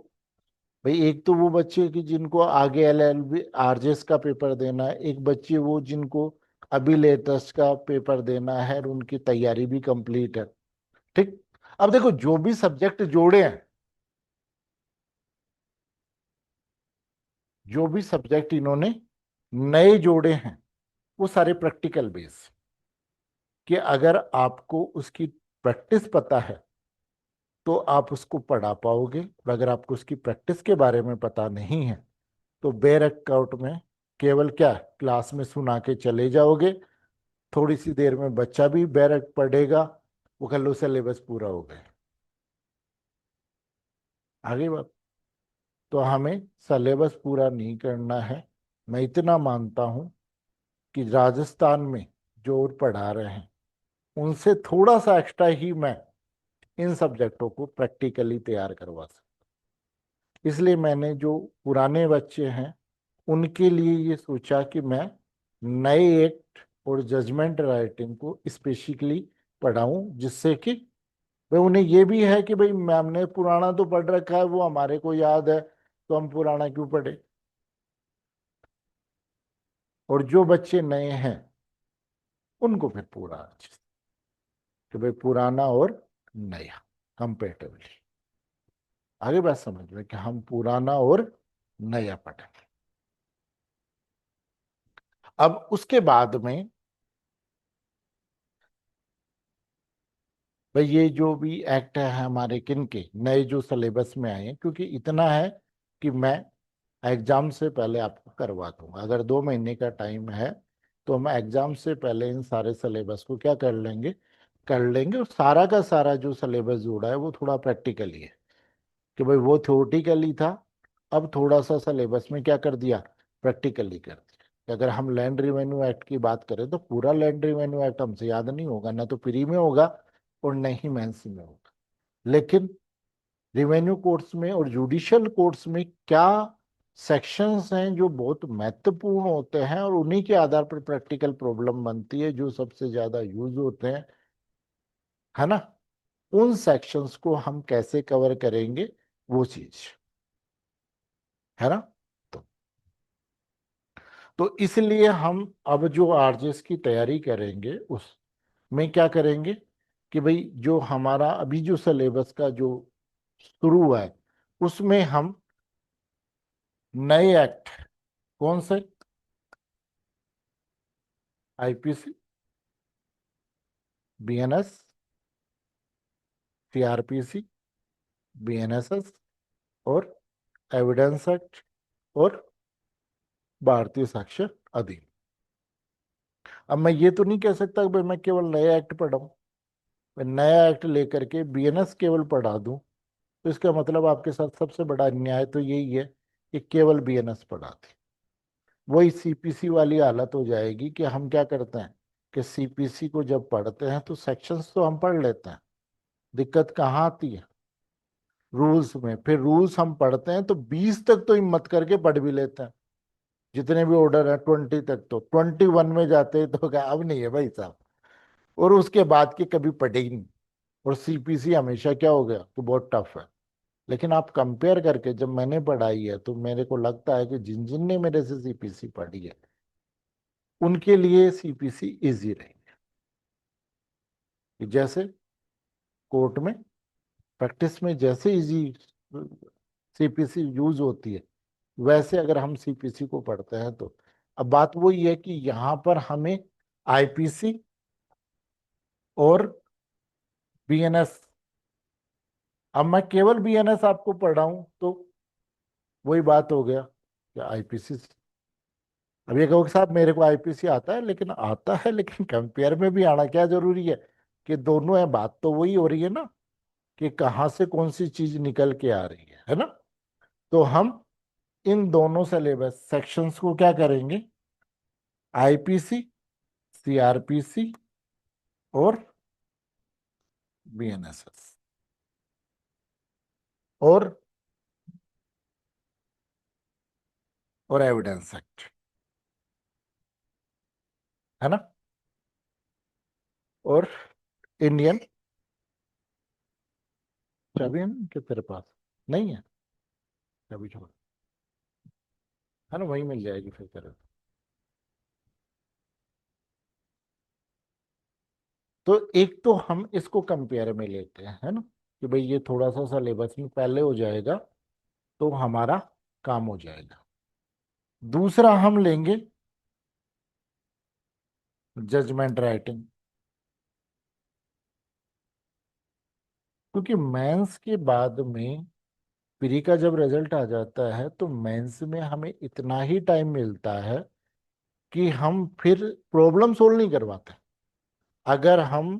भाई एक तो वो बच्चे कि जिनको आगे एलएलबी आरजेएस का पेपर देना है, एक बच्चे वो जिनको अभी लेटेस्ट का पेपर देना है और उनकी तैयारी भी कंप्लीट है। ठीक। अब देखो जो भी सब्जेक्ट जोड़े हैं, जो भी सब्जेक्ट इन्होंने नए जोड़े हैं, वो सारे प्रैक्टिकल बेस, कि अगर आपको उसकी प्रैक्टिस पता है तो आप उसको पढ़ा पाओगे, और अगर आपको उसकी प्रैक्टिस के बारे में पता नहीं है तो बेर अकाउंट में केवल क्या, क्लास में सुना के चले जाओगे, थोड़ी सी देर में बच्चा भी बैरक पढ़ेगा, वो कह लो सिलेबस पूरा हो गया। आगे बात, तो हमें सिलेबस पूरा नहीं करना है। मैं इतना मानता हूं कि राजस्थान में जो और पढ़ा रहे हैं उनसे थोड़ा सा एक्स्ट्रा ही मैं इन सब्जेक्टों को प्रैक्टिकली तैयार करवा सकता। इसलिए मैंने जो पुराने बच्चे हैं उनके लिए ये सोचा कि मैं नए एक्ट और जजमेंट राइटिंग को स्पेसिफिकली पढ़ाऊं, जिससे कि भाई उन्हें ये भी है कि भाई मैम ने पुराना तो पढ़ रखा है, वो हमारे को याद है, तो हम पुराना क्यों पढ़े। और जो बच्चे नए हैं उनको फिर पूरा अच्छे से, कि भाई पुराना और नया कंपेरेटिवली, आगे बात समझ में, कि हम पुराना और नया पढ़ें। अब उसके बाद में भाई ये जो भी एक्ट है हमारे किन के नए जो सिलेबस में आए हैं, क्योंकि इतना है कि मैं एग्जाम से पहले आपको करवा दूंगा, अगर 2 महीने का टाइम है तो हम एग्जाम से पहले इन सारे सिलेबस को क्या कर लेंगे, और सारा का सारा जो सिलेबस जोड़ा है वो थोड़ा प्रैक्टिकली है, कि भाई वो थ्योरेटिकली था, अब थोड़ा सा सिलेबस में क्या कर दिया, प्रैक्टिकली कर दिया। कि अगर हम लैंड रिवेन्यू एक्ट की बात करें तो पूरा लैंड रिवेन्यू एक्ट हमसे याद नहीं होगा, ना तो प्री में होगा और न ही मेंस में होगा, लेकिन रिवेन्यू कोर्ट्स में और जुडिशियल कोर्ट्स में क्या सेक्शंस हैं जो बहुत महत्वपूर्ण होते हैं और उन्हीं के आधार पर प्रैक्टिकल प्रॉब्लम बनती है जो सबसे ज्यादा यूज होते हैं, है ना, उन सेक्शंस को हम कैसे कवर करेंगे, वो चीज, है ना। तो, तो इसलिए हम अब जो आरजेएस की तैयारी करेंगे उसमें क्या करेंगे, कि भाई जो हमारा अभी जो सिलेबस का जो शुरू हुआ है उसमें हम नए एक्ट, कौन से, आईपीसी, बीएनएस, सीआरपीसी, बीएनएसएस और एविडेंस एक्ट और भारतीय साक्ष्य अधिनियम। अब मैं ये तो नहीं कह सकता कि भाई मैं केवल नया एक्ट पढ़ाऊं, मैं नया एक्ट लेकर के बीएनएस केवल पढ़ा दूं, तो इसका मतलब आपके साथ सबसे बड़ा अन्याय तो यही है कि केवल बीएनएस पढ़ा दी, वही सीपीसी वाली हालत हो जाएगी कि हम क्या करते हैं कि सीपीसी को जब पढ़ते हैं तो सेक्शंस तो हम पढ़ लेते हैं, दिक्कत कहाँ आती है, रूल्स में। फिर रूल्स हम पढ़ते हैं तो 20 तक तो हिम्मत करके पढ़ भी लेते हैं, जितने भी ऑर्डर है 20 तक, तो 21 में जाते हैं तो क्या अब नहीं है भाई साहब, और उसके बाद के कभी पढ़े ही नहीं। और सीपीसी हमेशा क्या हो गया कि बहुत टफ है, लेकिन आप कंपेयर करके जब मैंने पढ़ाई है तो मेरे को लगता है कि जिन जिन ने मेरे से सीपीसी पढ़ी है उनके लिए सीपीसी इजी रही। कि जैसे कोर्ट में प्रैक्टिस में जैसे इजी सीपीसी यूज होती है, वैसे अगर हम सीपीसी को पढ़ते हैं तो, अब बात वही है कि यहाँ पर हमें आईपीसी और बीएनएस, अब मैं केवल बीएनएस आपको पढ़ाऊं तो वही बात हो गया कि आईपीसी, अब ये कहो कि साहब मेरे को आईपीसी आता है, लेकिन आता है लेकिन कंपेयर में भी आना क्या जरूरी है, कि दोनों है, बात तो वही हो रही है ना, कि कहाँ से कौन सी चीज निकल के आ रही है ना। तो हम इन दोनों सिलेबस सेक्शंस को क्या करेंगे, आईपीसी, सीआरपीसी और बीएनएसएस और एविडेंस एक्ट, है ना। और इंडियन चाबी है ना कि तेरे पास नहीं है, चाबी छोड़, है ना, वही मिल जाएगी फिर तेरे को। तो एक तो हम इसको कंपेयर में लेते हैं, है ना, कि भाई ये थोड़ा सा सिलेबस में पहले हो जाएगा तो हमारा काम हो जाएगा। दूसरा हम लेंगे जजमेंट राइटिंग, क्योंकि मेंस के बाद में प्री का जब रिजल्ट आ जाता है तो मेंस में हमें इतना ही टाइम मिलता है कि हम फिर प्रॉब्लम सोल्व नहीं करवाते। अगर हम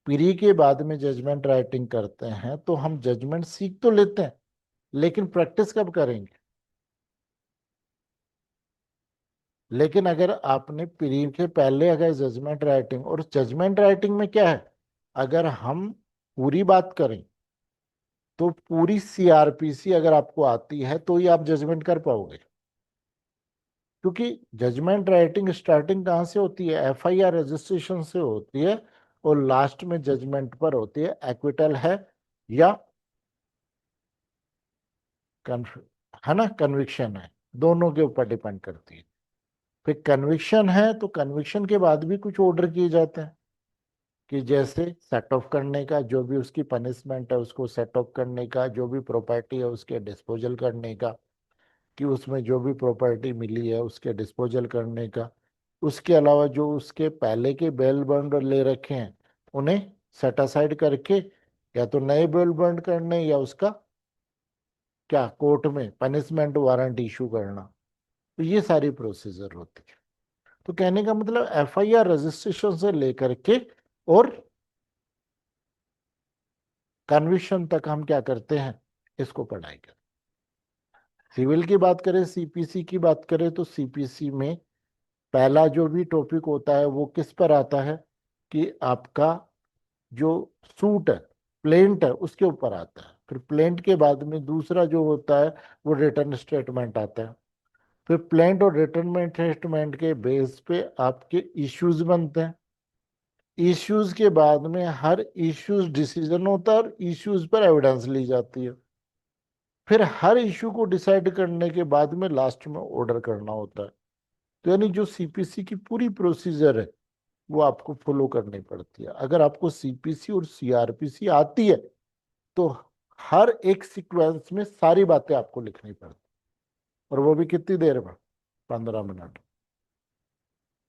प्री के बाद में जजमेंट राइटिंग करते हैं तो हम जजमेंट सीख तो लेते हैं, लेकिन प्रैक्टिस कब करेंगे। लेकिन अगर आपने प्री के पहले अगर जजमेंट राइटिंग, और जजमेंट राइटिंग में क्या है, अगर हम पूरी बात करें तो पूरी सीआरपीसी अगर आपको आती है तो ही आप जजमेंट कर पाओगे। क्योंकि जजमेंट राइटिंग स्टार्टिंग कहाँ से होती है, एफआईआर रजिस्ट्रेशन से होती है, और लास्ट में जजमेंट पर होती है एक्विटल है या कन्फ है ना, कन्विक्शन है, दोनों के ऊपर डिपेंड करती है। फिर कन्विक्शन है तो कन्विक्शन के बाद भी कुछ ऑर्डर किए जाते हैं, कि जैसे सेट ऑफ करने का, जो भी उसकी पनिशमेंट है उसको सेट ऑफ करने का, जो भी प्रॉपर्टी है उसके डिस्पोजल करने का, कि उसमें जो भी प्रॉपर्टी मिली है उसके डिस्पोजल करने का। उसके अलावा जो उसके पहले के बेल बॉन्ड ले रखे हैं उन्हें सेट असाइड करके या तो नए बेल बॉन्ड करने, या उसका क्या कोर्ट में पनिशमेंट वारंट इशू करना। तो ये सारी प्रोसीजर होती है। तो कहने का मतलब एफआईआर रजिस्ट्रेशन से लेकर के और कन्विक्शन तक हम क्या करते हैं, इसको पढ़ाई करते हैं। सिविल की बात करें, सीपीसी की बात करें, तो सीपीसी में पहला जो भी टॉपिक होता है वो किस पर आता है, कि आपका जो सूट है, प्लेंट है, उसके ऊपर आता है। फिर प्लेंट के बाद में दूसरा जो होता है वो रिटर्न स्टेटमेंट आता है। फिर प्लेंट और रिटर्न स्टेटमेंट के बेस पे आपके इश्यूज बनते हैं। इश्यूज के बाद में हर इश्यूज डिसीजन होता है और इश्यूज पर एविडेंस ली जाती है। फिर हर इश्यू को डिसाइड करने के बाद में लास्ट में ऑर्डर करना होता है। तो यानी जो सीपीसी की पूरी प्रोसीजर है वो आपको फॉलो करनी पड़ती है। अगर आपको सीपीसी और सीआरपीसी आती है तो हर एक सीक्वेंस में सारी बातें आपको लिखनी पड़ती, और वो भी कितनी देर में, 15 मिनट।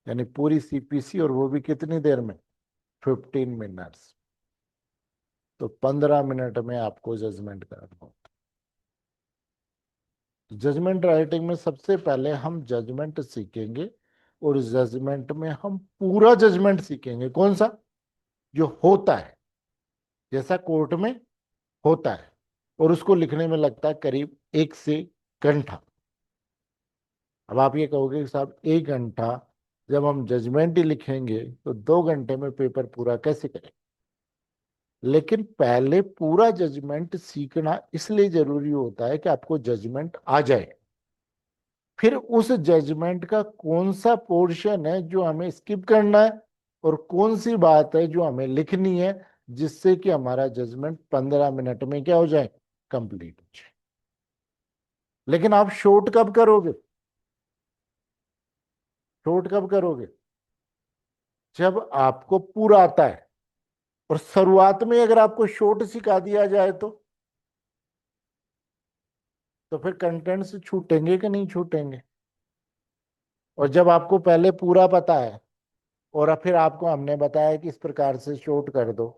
यानी पूरी सीपीसी, और वो भी कितनी देर में, 15 मिनट्स। तो 15 मिनट में आपको जजमेंट करना होता है। जजमेंट राइटिंग में सबसे पहले हम जजमेंट सीखेंगे, और जजमेंट में हम पूरा जजमेंट सीखेंगे। कौन सा, जो होता है, जैसा कोर्ट में होता है, और उसको लिखने में लगता है करीब 1 से घंटा। अब आप ये कहोगे कि साहब 1 घंटा, जब हम जजमेंट ही लिखेंगे तो 2 घंटे में पेपर पूरा कैसे करें। लेकिन पहले पूरा जजमेंट सीखना इसलिए जरूरी होता है कि आपको जजमेंट आ जाए। फिर उस जजमेंट का कौन सा पोर्शन है जो हमें स्किप करना है, और कौन सी बात है जो हमें लिखनी है, जिससे कि हमारा जजमेंट 15 मिनट में क्या हो जाए, कंप्लीट हो जाए। लेकिन आप शॉर्ट कब करोगे, शॉर्ट कब करोगे, जब आपको पूरा आता है। और शुरुआत में अगर आपको शॉर्ट सिखा दिया जाए तो फिर कंटेंट से छूटेंगे कि नहीं छूटेंगे। और जब आपको पहले पूरा पता है और अब फिर आपको हमने बताया कि इस प्रकार से शॉर्ट कर दो,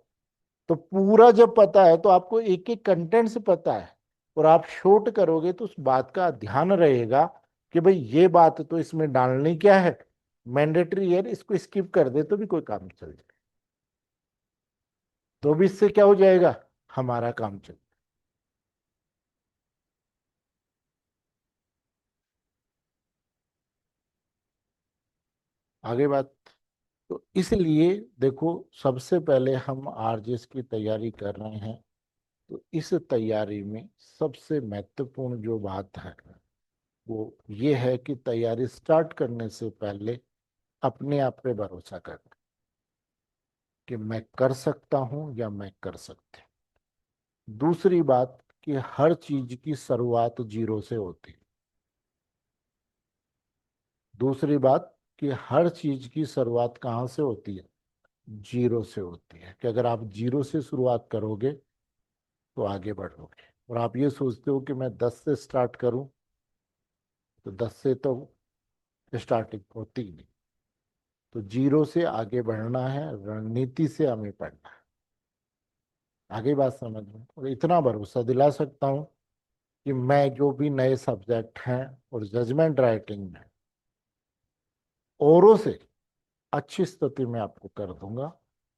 तो पूरा जब पता है तो आपको एक एक कंटेंट से पता है, और आप शॉर्ट करोगे तो उस बात का ध्यान रहेगा कि भाई ये बात तो इसमें डालनी क्या है, मैंडेटरी है, इसको स्किप कर दे तो भी कोई काम चल जाए। तो भी इससे क्या हो जाएगा, हमारा काम चल। आगे बात। तो इसलिए देखो, सबसे पहले हम आरजेएस की तैयारी कर रहे हैं, तो इस तैयारी में सबसे महत्वपूर्ण जो बात है वो ये है कि तैयारी स्टार्ट करने से पहले अपने आप पे भरोसा करना कि मैं कर सकता हूं या मैं कर सकते हूं। दूसरी बात कि हर चीज की शुरुआत जीरो से होती है। दूसरी बात कि हर चीज की शुरुआत कहाँ से होती है? जीरो से होती है। कि अगर आप जीरो से शुरुआत करोगे तो आगे बढ़ोगे। और आप ये सोचते हो कि मैं 10 से स्टार्ट करूं, तो 10 से तो स्टार्टिंग होती ही नहीं। तो जीरो से आगे बढ़ना है, रणनीति से हमें पढ़ना है। आगे बात समझ में? और इतना भरोसा दिला सकता हूं कि मैं जो भी नए सब्जेक्ट हैं और जजमेंट राइटिंग में औरों से अच्छी स्थिति में आपको कर दूंगा।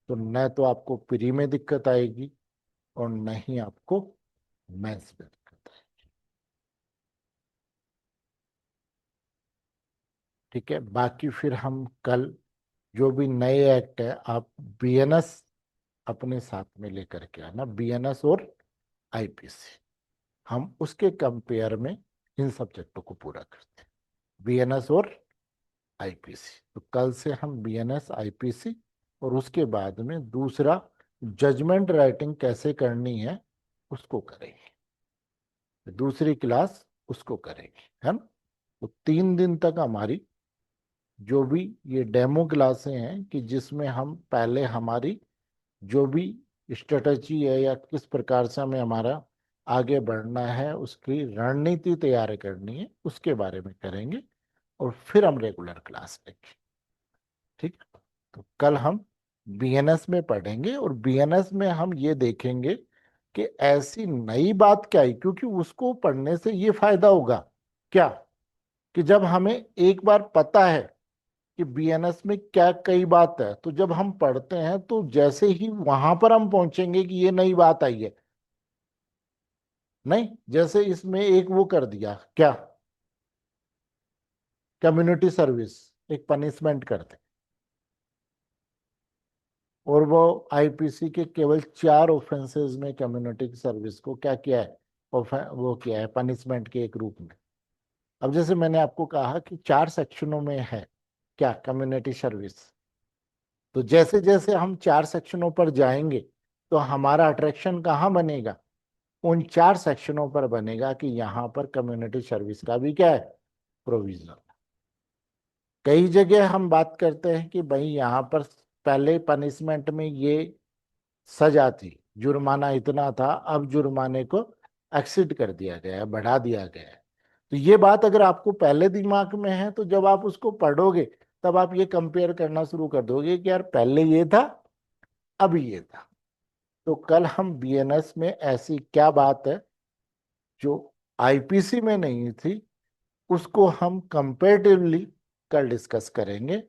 तो न तो आपको प्री में दिक्कत आएगी और न ही आपको मेंस में दिक्कत आएगी। ठीक है, बाकी फिर हम कल जो भी नए एक्ट है, आप बीएनएस अपने साथ में लेकर के आना, बीएनएस और आईपीसी। हम उसके कंपेयर में इन सब्जेक्टों को पूरा करते हैं, बीएनएस और आईपीसी। तो कल से हम बीएनएस आईपीसी और उसके बाद में दूसरा जजमेंट राइटिंग कैसे करनी है उसको करेंगे। दूसरी क्लास उसको करेंगे, है ना? तो 3 दिन तक हमारी जो भी ये डेमो क्लासें हैं कि जिसमें हम पहले हमारी जो भी स्ट्रेटजी है या किस प्रकार से हमें हमारा आगे बढ़ना है उसकी रणनीति तैयार करनी है उसके बारे में करेंगे। और फिर हम रेगुलर क्लास लेंगे। ठीक है? तो कल हम बीएनएस में पढ़ेंगे और बीएनएस में हम ये देखेंगे कि ऐसी नई बात क्या है, क्योंकि उसको पढ़ने से ये फायदा होगा क्या कि जब हमें एक बार पता है कि बीएनएस में क्या कई बात है, तो जब हम पढ़ते हैं तो जैसे ही वहां पर हम पहुंचेंगे कि ये नई बात आई है, नहीं जैसे इसमें एक वो कर दिया क्या, कम्युनिटी सर्विस एक पनिशमेंट करते, और वो आईपीसी के केवल 4 ऑफेंसेस में कम्युनिटी सर्विस को क्या किया है, वो किया है पनिशमेंट के एक रूप में। अब जैसे मैंने आपको कहा कि 4 सेक्शनों में है क्या, कम्युनिटी सर्विस। तो जैसे जैसे हम 4 सेक्शनों पर जाएंगे तो हमारा अट्रैक्शन कहाँ बनेगा, उन 4 सेक्शनों पर बनेगा कि यहाँ पर कम्युनिटी सर्विस का भी क्या है, प्रोविजन। कई जगह हम बात करते हैं कि भाई यहाँ पर पहले पनिशमेंट में ये सजा थी, जुर्माना इतना था, अब जुर्माने को एक्सीड कर दिया गया है, बढ़ा दिया गया है। तो ये बात अगर आपको पहले दिमाग में है तो जब आप उसको पढ़ोगे तब आप ये कंपेयर करना शुरू कर दोगे कि यार पहले ये था अब ये था। तो कल हम बीएनएस में ऐसी क्या बात है जो आईपीसी में नहीं थी उसको हम कंपेरेटिवली कल डिस्कस करेंगे।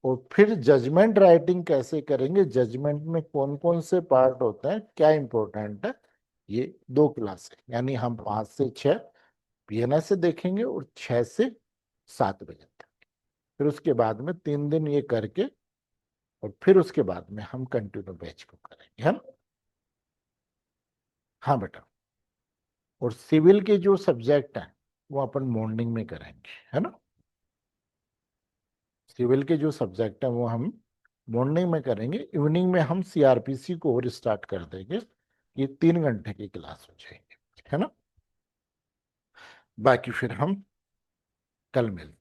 और फिर जजमेंट राइटिंग कैसे करेंगे, जजमेंट में कौन कौन से पार्ट होते हैं, क्या इंपॉर्टेंट है, ये 2 क्लास है। यानी हम 5 से 6 बीएनएस से देखेंगे और 6 से 7 बजे तक। फिर उसके बाद में 3 दिन ये करके और फिर उसके बाद में हम कंटिन्यू बैच को करेंगे, है ना? हाँ बेटा। और सिविल के जो सब्जेक्ट हैं वो अपन मॉर्निंग में करेंगे, है ना? सिविल के जो सब्जेक्ट हैं वो हम मॉर्निंग में करेंगे, इवनिंग में हम सीआरपीसी को और स्टार्ट कर देंगे। ये 3 घंटे की क्लास हो जाएगी, है ना? बाकी फिर हम कल मिलते हैं।